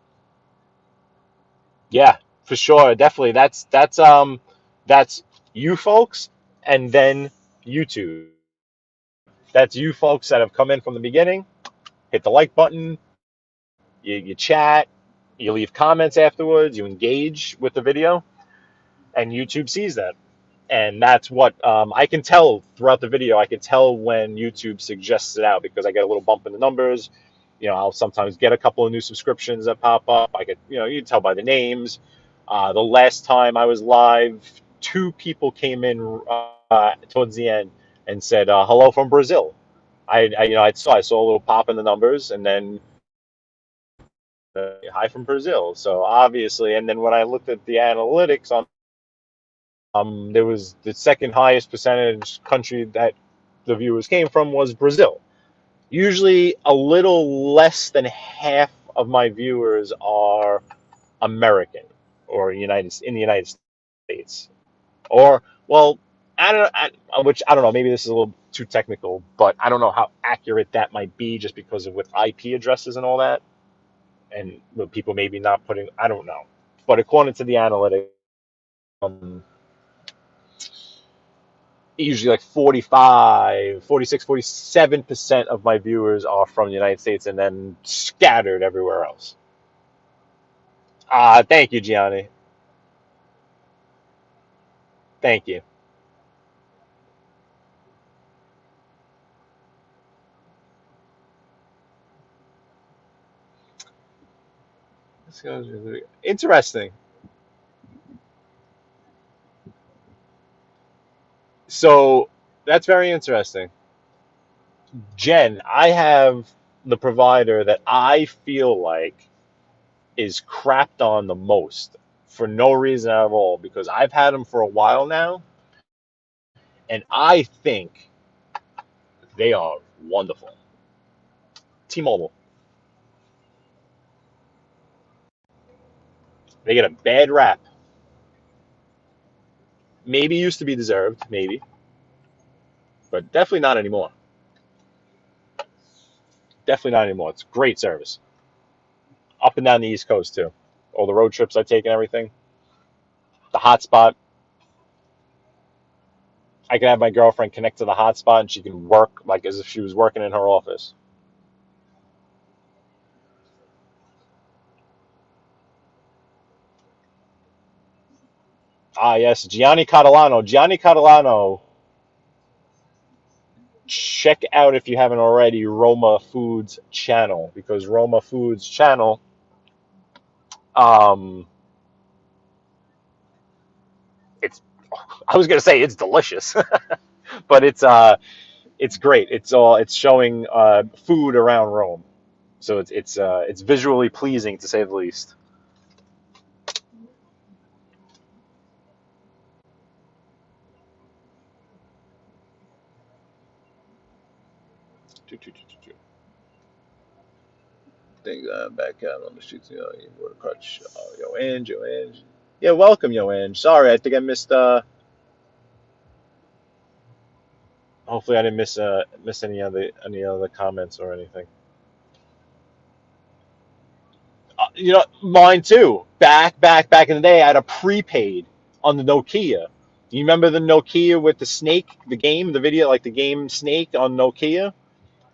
Yeah, for sure. Definitely. That's you folks and then YouTube. That's you folks that have come in from the beginning. Hit the like button. You chat. You leave comments afterwards. You engage with the video. And YouTube sees that. And that's what I can tell throughout the video. I can tell when YouTube suggests it out because I get a little bump in the numbers. I'll sometimes get a couple of new subscriptions that pop up. I get, you can tell by the names. The last time I was live, 2 people came in towards the end and said hello from Brazil. I saw a little pop in the numbers, and then hi from Brazil. So obviously, and then when I looked at the analytics on. There was the second highest percentage country that the viewers came from was Brazil. Usually a little less than half of my viewers are American or in the United States. Or, well, which I don't know, maybe this is a little too technical, but I don't know how accurate that might be just because of with IP addresses and all that. And people maybe not putting, I don't know. But according to the analytics, usually like 45, 46, 47% of my viewers are from the United States and then scattered everywhere else. Thank you, Gianni. Thank you. Interesting. So that's very interesting. Jen, I have the provider that I feel like is crapped on the most for no reason at all because I've had them for a while now, and I think they are wonderful. T-Mobile. They get a bad rap. Maybe used to be deserved, maybe, but definitely not anymore. Definitely not anymore. It's great service. Up and down the East Coast, too. All the road trips I take and everything. The hotspot. I can have my girlfriend connect to the hotspot and she can work like as if she was working in her office. Yes, Gianni Catalano. Gianni Catalano. Check out, if you haven't already, Roma Foods channel, because Roma Foods channel it's I was gonna say it's delicious, but it's great. It's showing food around Rome, so it's visually pleasing to say the least. Think back out on the streets. You were crutch. Yo, Ange. Yeah, welcome, Yo, Ange. Sorry, I think I missed. Hopefully, I didn't miss any other comments or anything. Mine too. Back in the day, I had a prepaid on the Nokia. Do you remember the Nokia with the snake, the game, the video, like the game Snake on Nokia?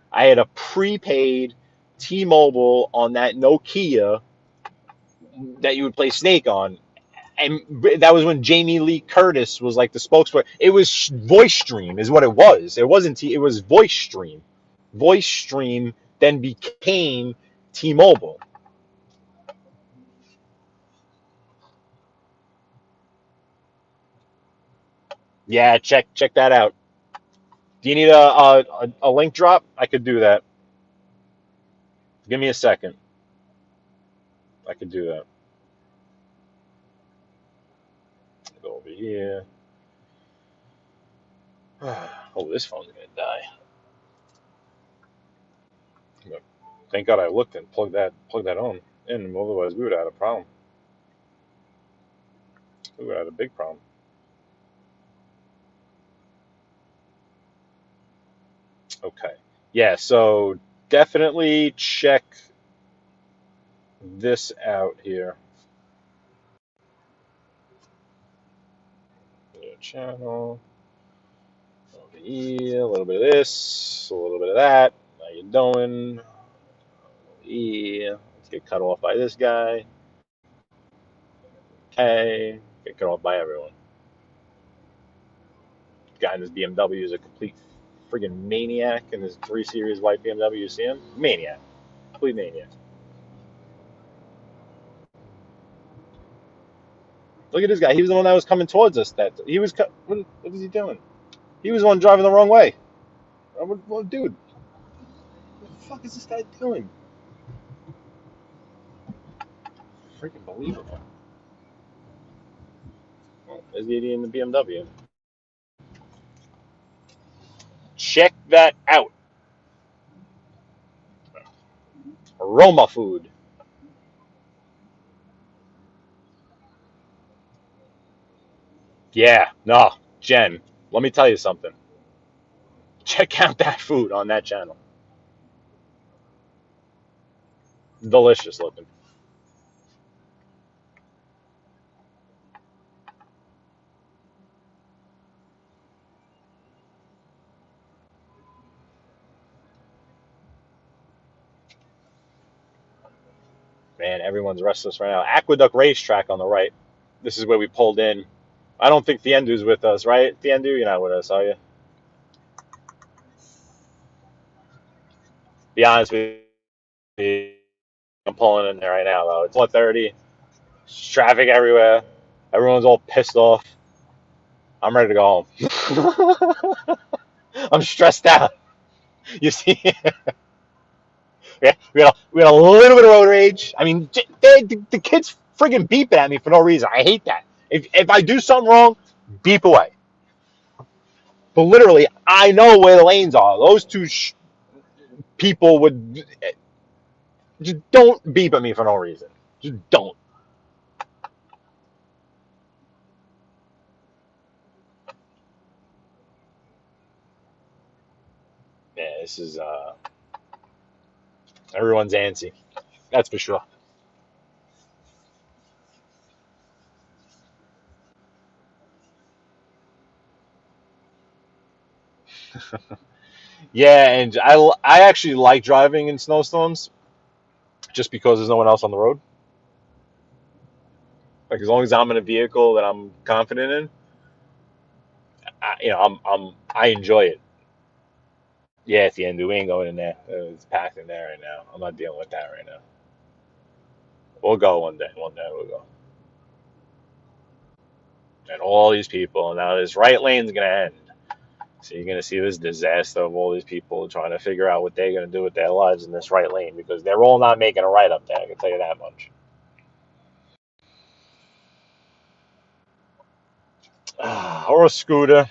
I had a prepaid T-Mobile on that Nokia that you would play Snake on. And that was when Jamie Lee Curtis was like the spokesperson. It was Voice Stream, is what it was. It wasn't It was Voice Stream. Voice Stream then became T-Mobile. Yeah, check that out. Do you need a link drop? I could do that. Give me a second. I could do that. Go over here. Oh, this phone's gonna die. Thank God I looked and plugged that on in. Otherwise, we would have had a problem. We would have had a big problem. Okay. Yeah. So definitely check this out here. Channel. Over here. A little bit of this. A little bit of that. How you doing? Yeah. Let's get cut off by this guy. Okay. Get cut off by everyone. Guy in this BMW is a complete friggin' maniac in his 3 Series white BMW. You see him? Maniac. Complete maniac. Look at this guy. He was the one that was coming towards us. What was he doing? He was the one driving the wrong way. Dude, what the fuck is this guy doing? Freaking believable. Oh, there's the idiot in the BMW. Check that out. Aroma food. Yeah, no, Jen, let me tell you something. Check out that food on that channel. Delicious looking. Man, everyone's restless right now. Aqueduct Racetrack on the right. This is where we pulled in. I don't think Thiendu's with us, right? Thiendu, you're not with us, are you? Be honest with you, I'm pulling in there right now, though. It's 1:30. There's traffic everywhere. Everyone's all pissed off. I'm ready to go home. I'm stressed out. You see? Yeah, we had a little bit of road rage. I mean, the kids friggin' beep at me for no reason. I hate that. If I do something wrong, beep away. But literally, I know where the lanes are. Those two people would just don't beep at me for no reason. Just don't. Yeah, this is everyone's antsy. That's for sure. Yeah, and I actually like driving in snowstorms just because there's no one else on the road. Like as long as I'm in a vehicle that I'm confident in, I enjoy it. Yeah, at the end, we ain't going in there. It's packed in there right now. I'm not dealing with that right now. We'll go one day. One day we'll go. And all these people, now this right lane's gonna end. So you're gonna see this disaster of all these people trying to figure out what they're gonna do with their lives in this right lane because they're all not making a right up there. I can tell you that much. Or a scooter.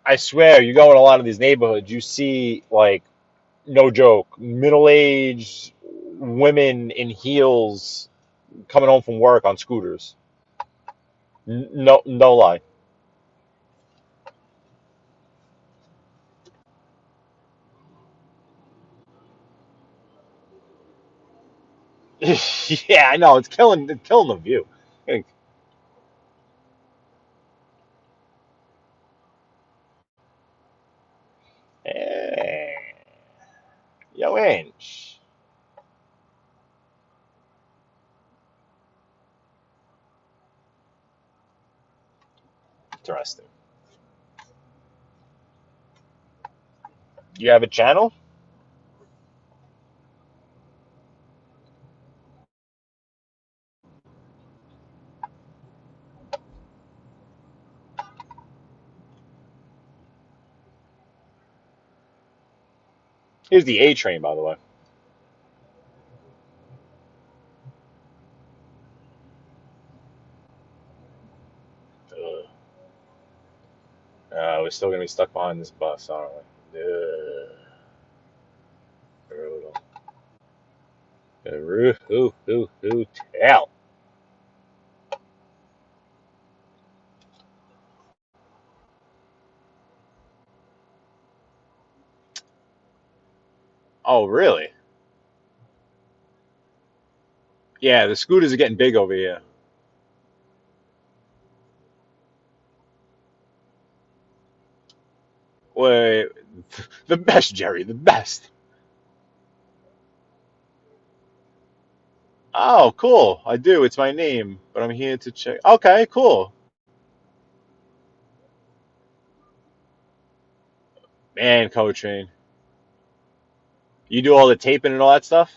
I swear, you go in a lot of these neighborhoods, you see like no joke, middle-aged women in heels coming home from work on scooters. No, no lie. Yeah, I know it's killing the view. Winch. Interesting. You have a channel? Here's the A train, by the way. We're still gonna be stuck behind this bus, aren't we? Brutal. Hell. Oh, really? Yeah, the scooters are getting big over here. Wait, the best, Jerry, the best. Oh, cool. I do. It's my name, but I'm here to check. Okay, cool. Man, Co-Train. You do all the taping and all that stuff?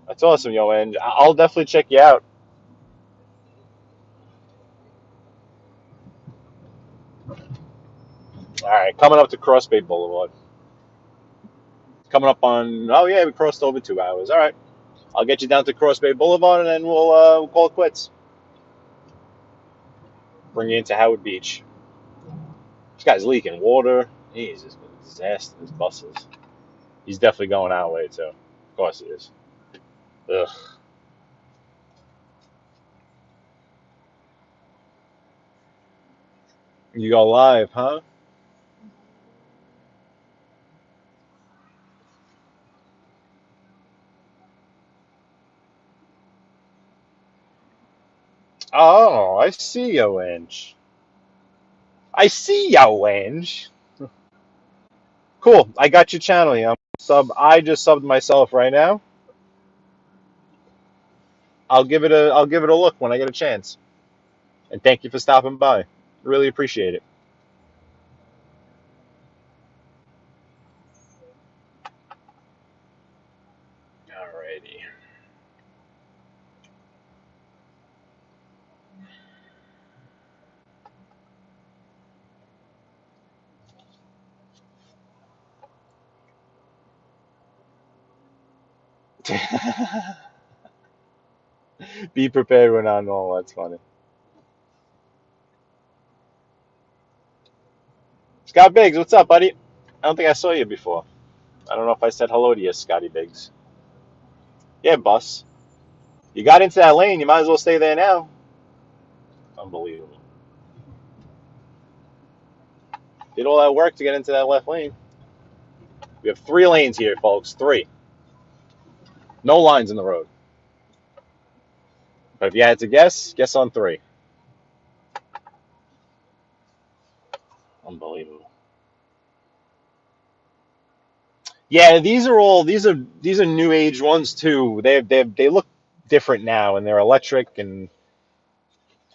That's awesome, yo, and I'll definitely check you out. All right, coming up to Cross Bay Boulevard. Coming up on, oh yeah, we crossed over 2 hours. All right, I'll get you down to Cross Bay Boulevard, and then we'll call it quits. Bring you into Howard Beach. This guy's leaking water. He's just been a disaster. His buses. He's definitely going our way too. Of course he is. Ugh. You go live, huh? Oh, I see you, Inch. I see you, Inch. Cool. I got your channel. Yeah. I just subbed myself right now. I'll give it a look when I get a chance. And thank you for stopping by. Really appreciate it. Alrighty. Be prepared when I know. That's funny. Scott Biggs, what's up, buddy? I don't think I saw you before. I don't know if I said hello to you, Scotty Biggs. Yeah, boss. You got into that lane. You might as well stay there now. Unbelievable. Did all that work to get into that left lane. We have 3 lanes here, folks. 3. No lines in the road. But if you had to guess on 3. Unbelievable. Yeah, these are new age ones too. They look different now, and they're electric. And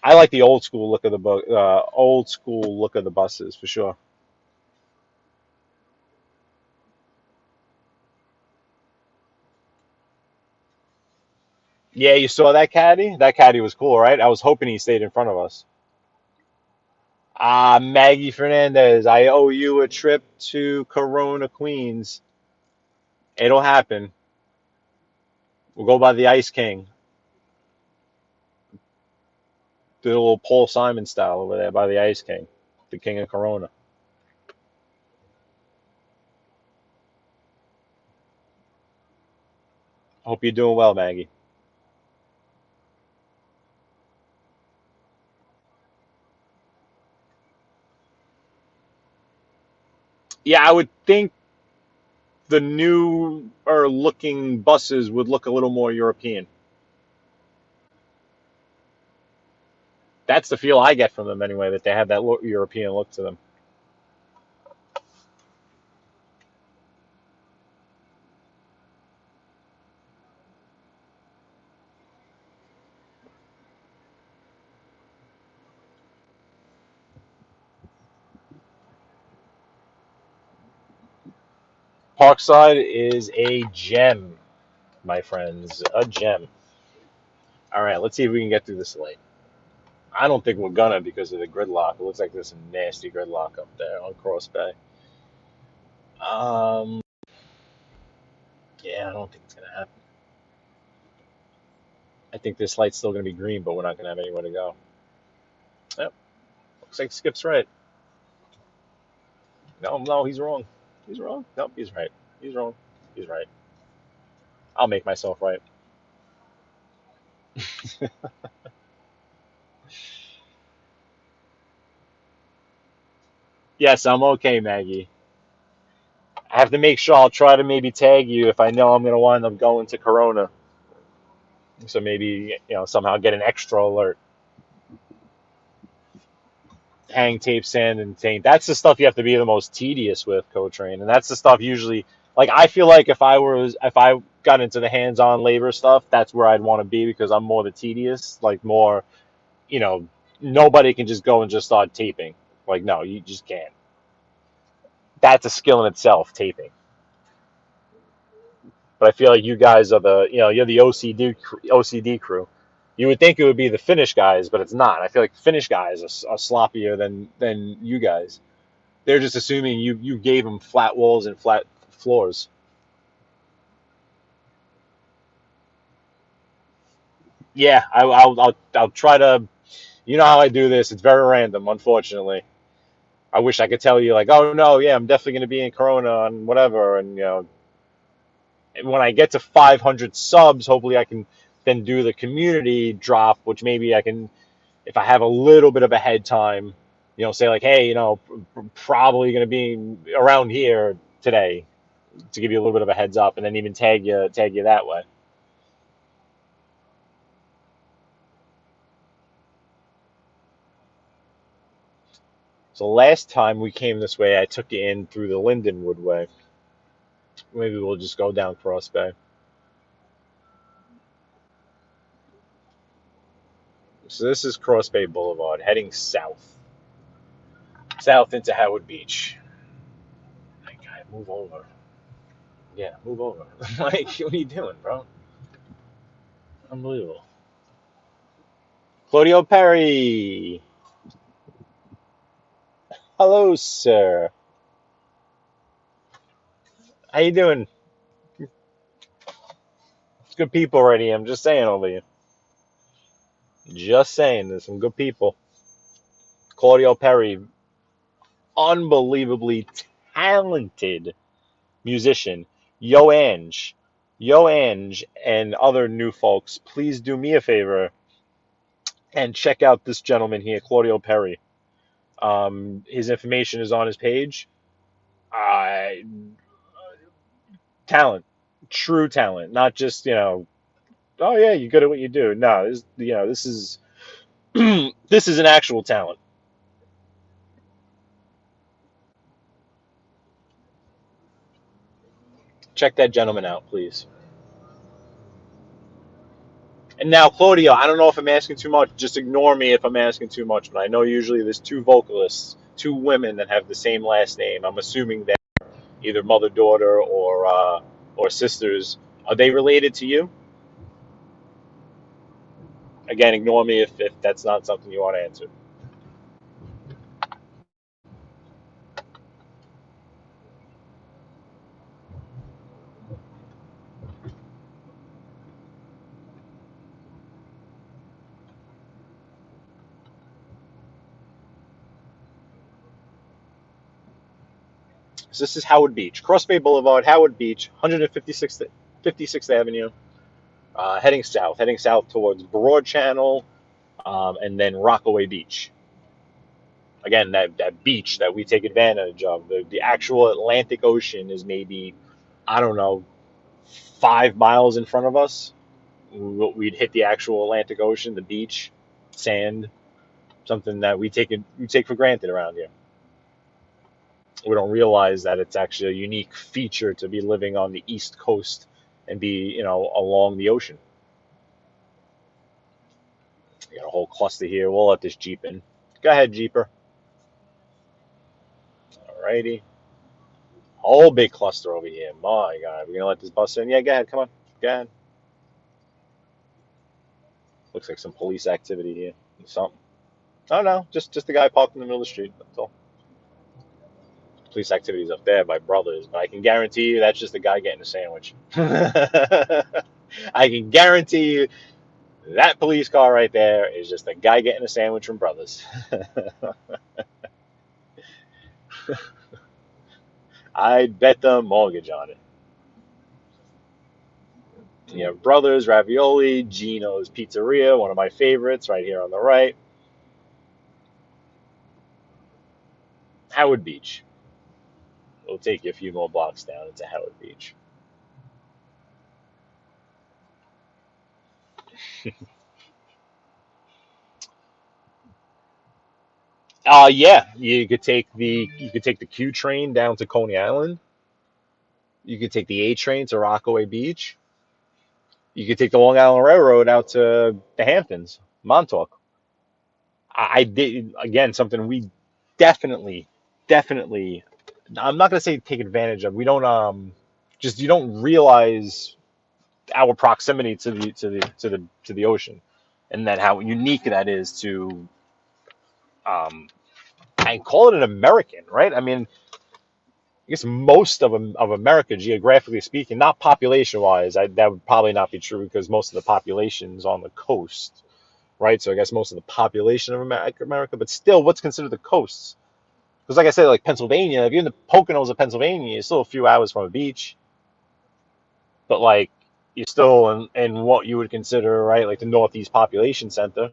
I like the old school look of the buses for sure. Yeah, you saw that caddy? That caddy was cool, right? I was hoping he stayed in front of us. Maggie Fernandez, I owe you a trip to Corona, Queens. It'll happen. We'll go by the Ice King. Do a little Paul Simon style over there by the Ice King, the King of Corona. Hope you're doing well, Maggie. Yeah, I would think the new or looking buses would look a little more European. That's the feel I get from them anyway, that they have that European look to them. Parkside is a gem, my friends, a gem. All right, let's see if we can get through this lane. I don't think we're gonna because of the gridlock. It looks like there's some nasty gridlock up there on Cross Bay. Yeah, I don't think it's gonna happen. I think this light's still gonna be green, but we're not gonna have anywhere to go. Yep, looks like Skip's right. No, he's wrong. He's wrong. Nope, he's right. He's wrong. He's right. I'll make myself right. Yes, I'm okay, Maggie. I have to make sure I'll try to maybe tag you if I know I'm gonna wind up going to Corona. So maybe, somehow get an extra alert. Hang tape, sand, and taint. That's the stuff you have to be the most tedious with, co-train, and that's the stuff usually. Like I feel like if I got into the hands-on labor stuff, that's where I'd want to be because I'm more the tedious, like more, you know, nobody can just go and just start taping. Like no, you just can't. That's a skill in itself, taping. But I feel like you guys are you're the OCD crew. You would think it would be the Finnish guys, but it's not. I feel like the Finnish guys are sloppier than you guys. They're just assuming you gave them flat walls and flat floors. Yeah, I'll try to. You know how I do this. It's very random, unfortunately. I wish I could tell you like, oh no, yeah, I'm definitely going to be in Corona and whatever, and when I get to 500 subs, hopefully I can then do the community drop, which maybe I can, if I have a little bit of a head time, say like, hey, probably going to be around here today to give you a little bit of a heads up, and then even tag you that way. So last time we came this way, I took you in through the Lindenwood way. Maybe we'll just go down Cross Bay. So this is Cross Bay Boulevard, heading south into Howard Beach. My guy, move over. Yeah, move over. Like, what are you doing, bro? Unbelievable. Claudio Perry. Hello, sir. How you doing? It's good people already. I'm just saying over you. Just saying, there's some good people. Claudio Perry, unbelievably talented musician. Yo Ange. Yo Ange and other new folks, please do me a favor and check out this gentleman here, Claudio Perry. His information is on his page. Talent, true talent, not just oh yeah, you're good at what you do. No, this is this is an actual talent. Check that gentleman out, please. And now, Claudio, I don't know if I'm asking too much. Just ignore me if I'm asking too much. But I know usually there's two vocalists, two women that have the same last name. I'm assuming they're either mother daughter or sisters. Are they related to you? Again, ignore me if that's not something you want to answer. So this is Howard Beach, Cross Bay Boulevard, Howard Beach, 156th Avenue, heading south towards Broad Channel, and then Rockaway Beach. Again, that beach that we take advantage of. The actual Atlantic Ocean is maybe, I don't know, 5 miles in front of us. We'd hit the actual Atlantic Ocean, the beach, sand, something that we take for granted around here. We don't realize that it's actually a unique feature to be living on the East Coast and be, along the ocean. You got a whole cluster here. We'll let this Jeep in. Go ahead, Jeeper. Alrighty. whole big cluster over here. My God, we're gonna let this bus in? Yeah, go ahead. Come on, go ahead. Looks like some police activity here. Something. Oh no, just the guy parked in the middle of the street. That's all. Police activities up there by brothers, but I can guarantee you that's just the guy getting a sandwich. I can guarantee you that police car right there is just a guy getting a sandwich from brothers. I'd bet the mortgage on it. You have Brothers, Ravioli, Gino's Pizzeria, one of my favorites, right here on the right. Howard Beach. It'll take you a few more blocks down into Howard Beach. Yeah, you could take the Q train down to Coney Island. You could take the A train to Rockaway Beach. You could take the Long Island Railroad out to the Hamptons, Montauk. I did again something we definitely, definitely. I'm not gonna say take advantage of. We don't just you don't realize our proximity to the ocean, and then how unique that is to and call it an American, right? I mean, I guess most of America, geographically speaking, not population wise, that would probably not be true because most of the population's on the coast, right? So I guess most of the population of America, but still, what's considered the coasts? Because like I said, like Pennsylvania, if you're in the Poconos of Pennsylvania, you're still a few hours from a beach, but like you're still in what you would consider, right, like the Northeast population center.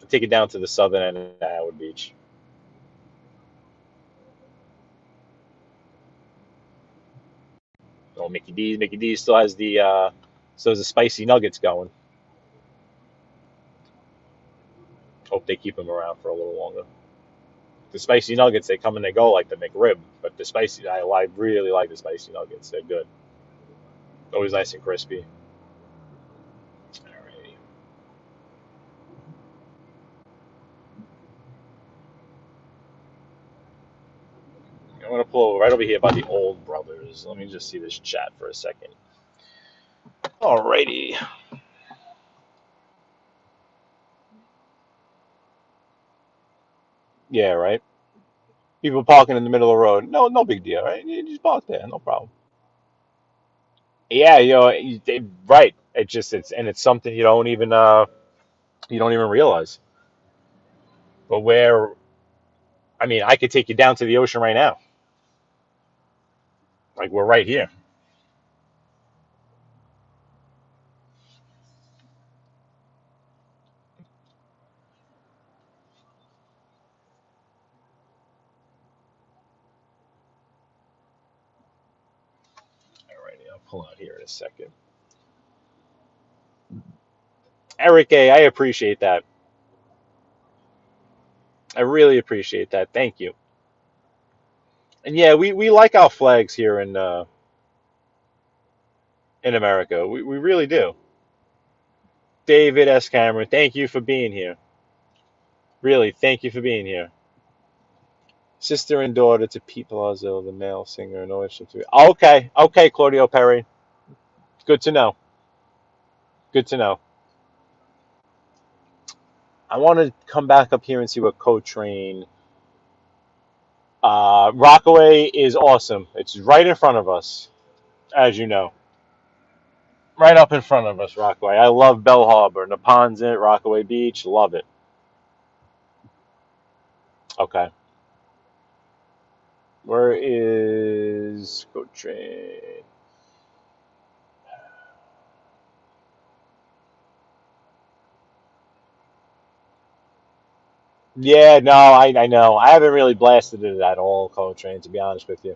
Take it down to the southern end of Howard Beach. Oh, Mickey D's. Mickey D's still has the spicy nuggets going. Hope they keep them around for a little longer. The spicy nuggets, they come and they go like the McRib, but I really like the spicy nuggets. They're good. Always nice and crispy. Alrighty. I'm gonna pull over right over here by the Old Brothers. Let me just see this chat for a second. Alrighty. Yeah, right. People parking in the middle of the road. No, no big deal, right? You just park there, no problem. Yeah, right. It's something you don't even realize. But I mean, I could take you down to the ocean right now. Like we're right here. Alrighty, I'll pull out here in a second. Eric A, I appreciate that. I really appreciate that. Thank you. And yeah, we like our flags here in America. We really do. David S. Cameron, thank you for being here. Really, thank you for being here. Sister and daughter to Pete Palazzo, the male singer, no issue to. Okay, okay, Claudio Perry. Good to know. Good to know. I want to come back up here and see what Co-Train. Rockaway is awesome. It's right in front of us, as you know. Right up in front of us, Rockaway. I love Bell Harbor, Neponset, Rockaway Beach. Love it. Okay. Where is Co-Train? Yeah, no, I know. I haven't really blasted it at all, Co-Train, to be honest with you.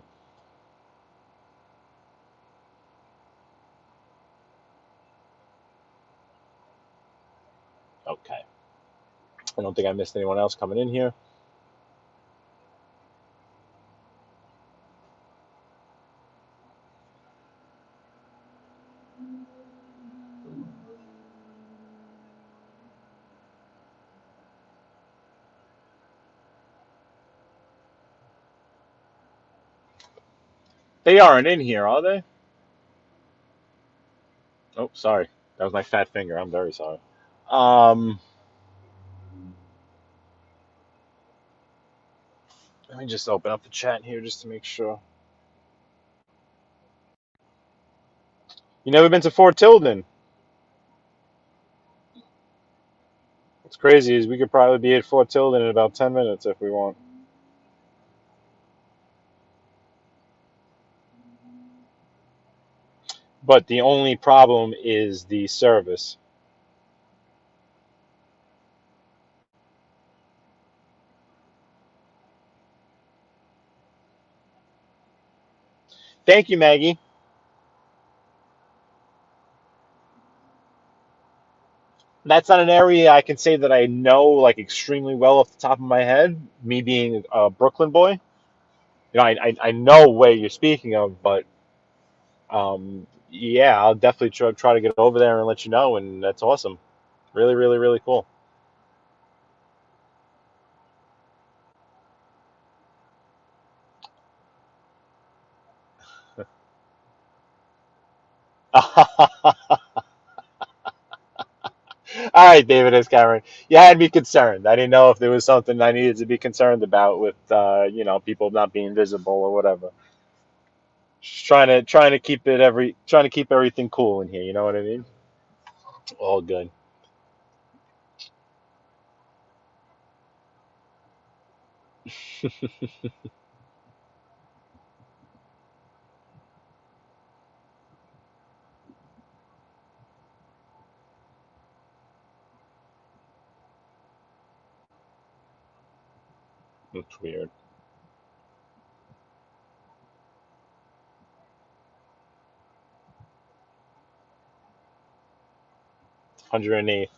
Okay. I don't think I missed anyone else coming in here. They aren't in here, are they? Oh, sorry. That was my fat finger. I'm very sorry. Um, Let me just open up the chat here just to make sure. You never been to Fort Tilden? What's crazy is we could probably be at Fort Tilden in about 10 minutes if we want. But the only problem is the service. Thank you, Maggie. That's not an area I can say that I know like extremely well off the top of my head. Me being a Brooklyn boy, I know where you're speaking of, but yeah, I'll definitely try to get over there and let you know, and that's awesome. Really, really, really cool. All right, David S. Cameron. You had me concerned. I didn't know if there was something I needed to be concerned about with, people not being visible or whatever. Just trying to trying to keep everything cool in here. You know what I mean? All good. That's weird. 108th.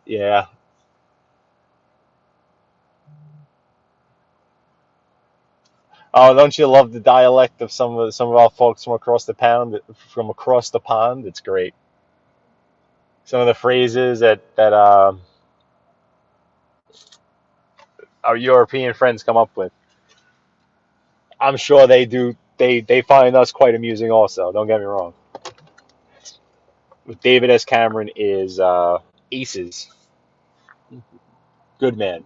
Yeah. Oh, don't you love the dialect of some of our folks from across the pond? It's great. Some of the phrases that our European friends come up with. I'm sure they do. They find us quite amusing, also. Don't get me wrong. David S. Cameron is aces. Good man.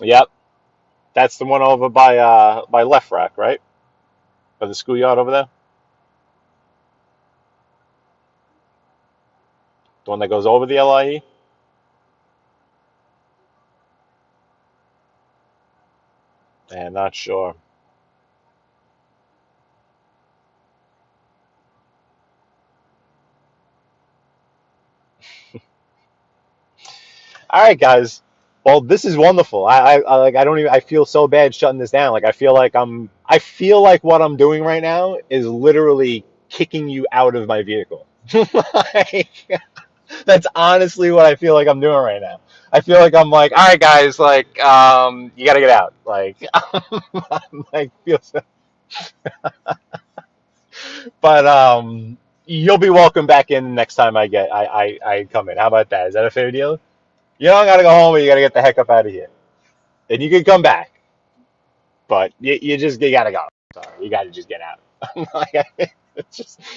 Yep, that's the one over by Left Rack, right? By the schoolyard over there. The one that goes over the LIE. Man, not sure. All right, guys. Well, this is wonderful. I don't even I feel so bad shutting this down. Like I feel like what I'm doing right now is literally kicking you out of my vehicle. Like, that's honestly what I feel like I'm doing right now. I feel like I'm like, all right, guys, like, you gotta get out. Like, I'm like, feel so, but you'll be welcome back in next time I come in. How about that? Is that a fair deal? You don't gotta go home, but you gotta get the heck up out of here, and you can come back, but you gotta go. Sorry, you gotta just get out. Like,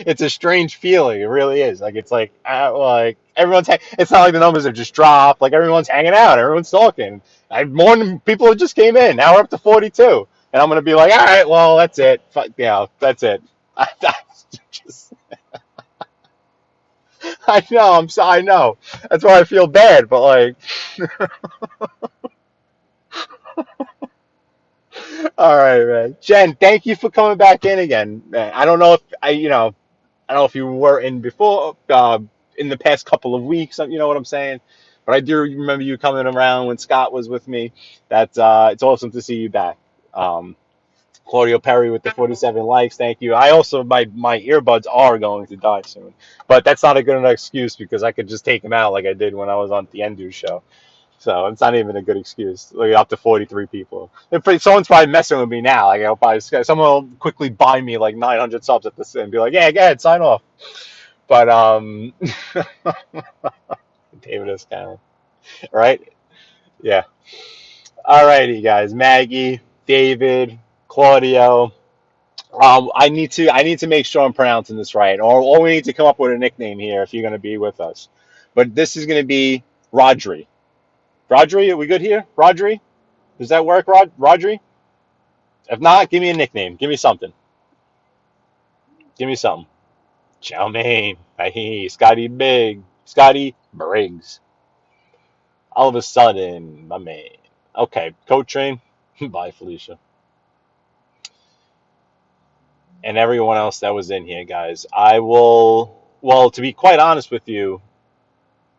it's a strange feeling. It really is. Like it's not like the numbers have just dropped. Like everyone's hanging out, everyone's talking. More people just came in. Now we're up to 42, and I'm gonna be like, all right, well that's it. That's it. I just I know I know. That's why I feel bad, but like. All right, man. Jen, thank you for coming back in again, man. I don't know if you were in before, in the past couple of weeks. You know what I'm saying? But I do remember you coming around when Scott was with me. It's awesome to see you back. Um, Claudio Perry with the 47 likes. Thank you. I also my earbuds are going to die soon, but that's not a good enough excuse because I could just take them out like I did when I was on the Endu show. So it's not even a good excuse. Like up to 43 people. Someone's probably messing with me now. Someone will quickly buy me like 900 subs at this and be like, "Yeah, go ahead, sign off." But David O'Scallon, right? Yeah. Alrighty, guys. Maggie, David, Claudio. I need to make sure I'm pronouncing this right, or we need to come up with a nickname here if you're going to be with us. But this is going to be Rodri. Rodri, are we good here? Rodri, does that work, Rodri? If not, give me a nickname. Give me something. Give me something. Chow mein. Hey, Scotty Big. Scotty Briggs. All of a sudden, my man. Okay, Coach Train. Bye, Felicia. And everyone else that was in here, guys. I will, well, to be quite honest with you,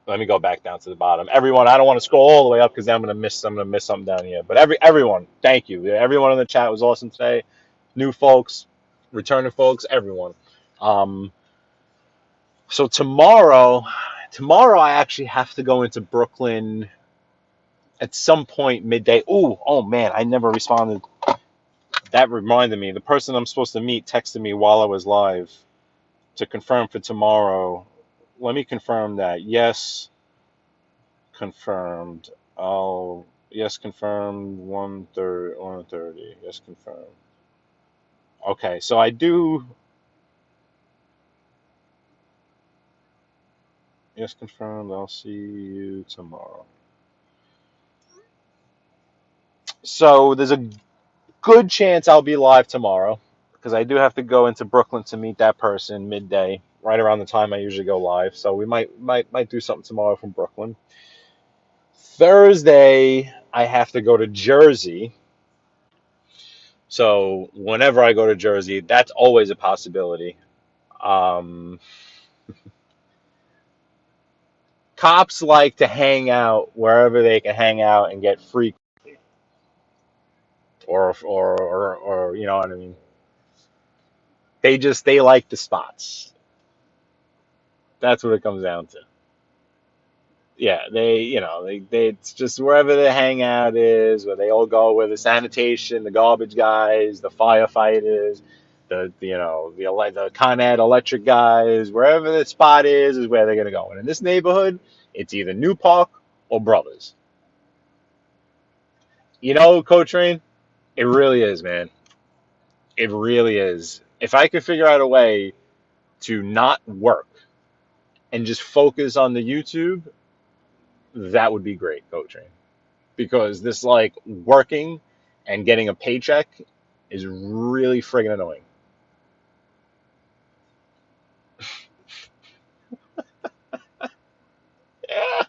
let me go back down to the bottom. Everyone, I don't want to scroll all the way up because then I'm gonna miss something down here. But everyone, thank you. Everyone in the chat was awesome today. New folks, returning folks, everyone. Um, so tomorrow I actually have to go into Brooklyn at some point midday. Ooh, oh man, I never responded. That reminded me. The person I'm supposed to meet texted me while I was live to confirm for tomorrow. Let me confirm that. Yes, confirmed. Oh, yes, confirmed. 1:30. Yes, confirmed. Okay, so I do. Yes, confirmed. I'll see you tomorrow. So there's a good chance I'll be live tomorrow because I do have to go into Brooklyn to meet that person midday, right around the time I usually go live. So we might do something tomorrow from Brooklyn. Thursday, I have to go to Jersey. So whenever I go to Jersey, that's always a possibility. Um, Cops like to hang out wherever they can hang out and get free, or you know what I mean. They like the spots. That's what it comes down to. Yeah, they it's just wherever the hangout is, where they all go, where the sanitation, the garbage guys, the firefighters, the Con Ed electric guys, wherever the spot is where they're gonna go. And in this neighborhood, it's either New Park or Brothers. Coach Rain, it really is, man. It really is. If I could figure out a way to not work and just focus on the YouTube, that would be great, Coach Rain. Because this like working and getting a paycheck is really friggin' annoying. Yeah.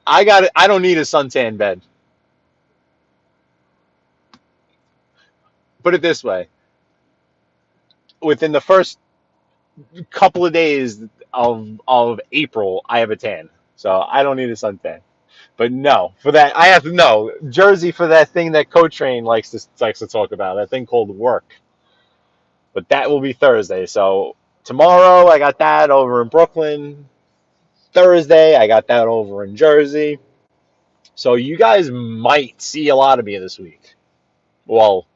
I got it. I don't need a suntan bed. Put it this way. Within the first couple of days of April, I have a tan. So I don't need a suntan. But no, for that I have to know Jersey for that thing that Coach Train likes to talk about, that thing called work. But that will be Thursday. So tomorrow I got that over in Brooklyn. Thursday I got that over in Jersey. So you guys might see a lot of me this week. Well,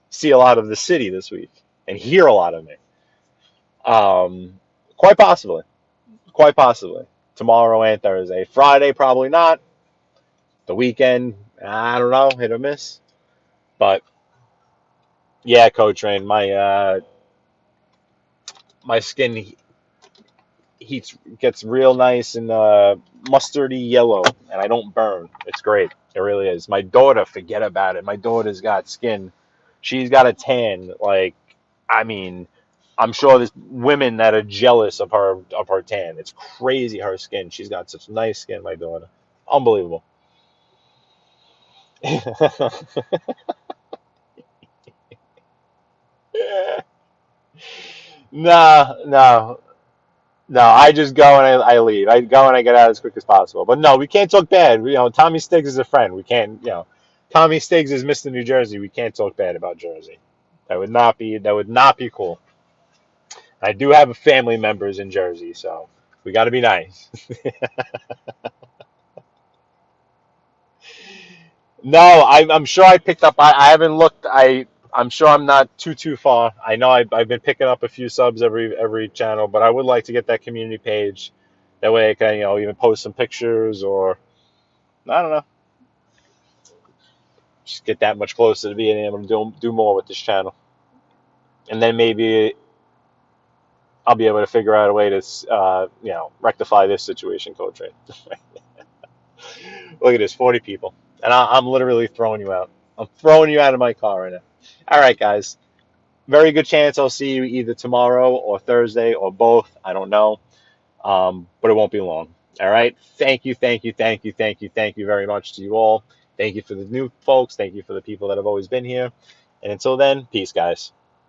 see a lot of the city this week and hear a lot of me. Quite possibly. Quite possibly. Tomorrow and Thursday. Friday, probably not. The weekend, I don't know, hit or miss. But yeah, Coach Rain, my skin gets real nice and mustardy yellow, and I don't burn. It's great. It really is. My daughter, forget about it. My daughter's got skin. She's got a tan. Like, I mean, I'm sure there's women that are jealous of her tan. It's crazy, her skin. She's got such nice skin, my daughter. Unbelievable. No, no, no. I just go and I leave. I go and I get out as quick as possible. But no, we can't talk bad. Tommy Stiggs is a friend. We can't. Tommy Stiggs is Mr. New Jersey. We can't talk bad about Jersey. That would not be. That would not be cool. I do have family members in Jersey, so we got to be nice. No, I'm sure I picked up. I haven't looked. I'm sure I'm not too far. I know I've been picking up a few subs every channel, but I would like to get that community page. That way I can, even post some pictures, or I don't know, just get that much closer to being able to do more with this channel. And then maybe I'll be able to figure out a way to, rectify this situation, Code Train. Look at this, 40 people. And I'm literally throwing you out. I'm throwing you out of my car right now. All right, guys. Very good chance I'll see you either tomorrow or Thursday or both. I don't know. But it won't be long. All right. Thank you very much to you all. Thank you for the new folks. Thank you for the people that have always been here. And until then, peace, guys.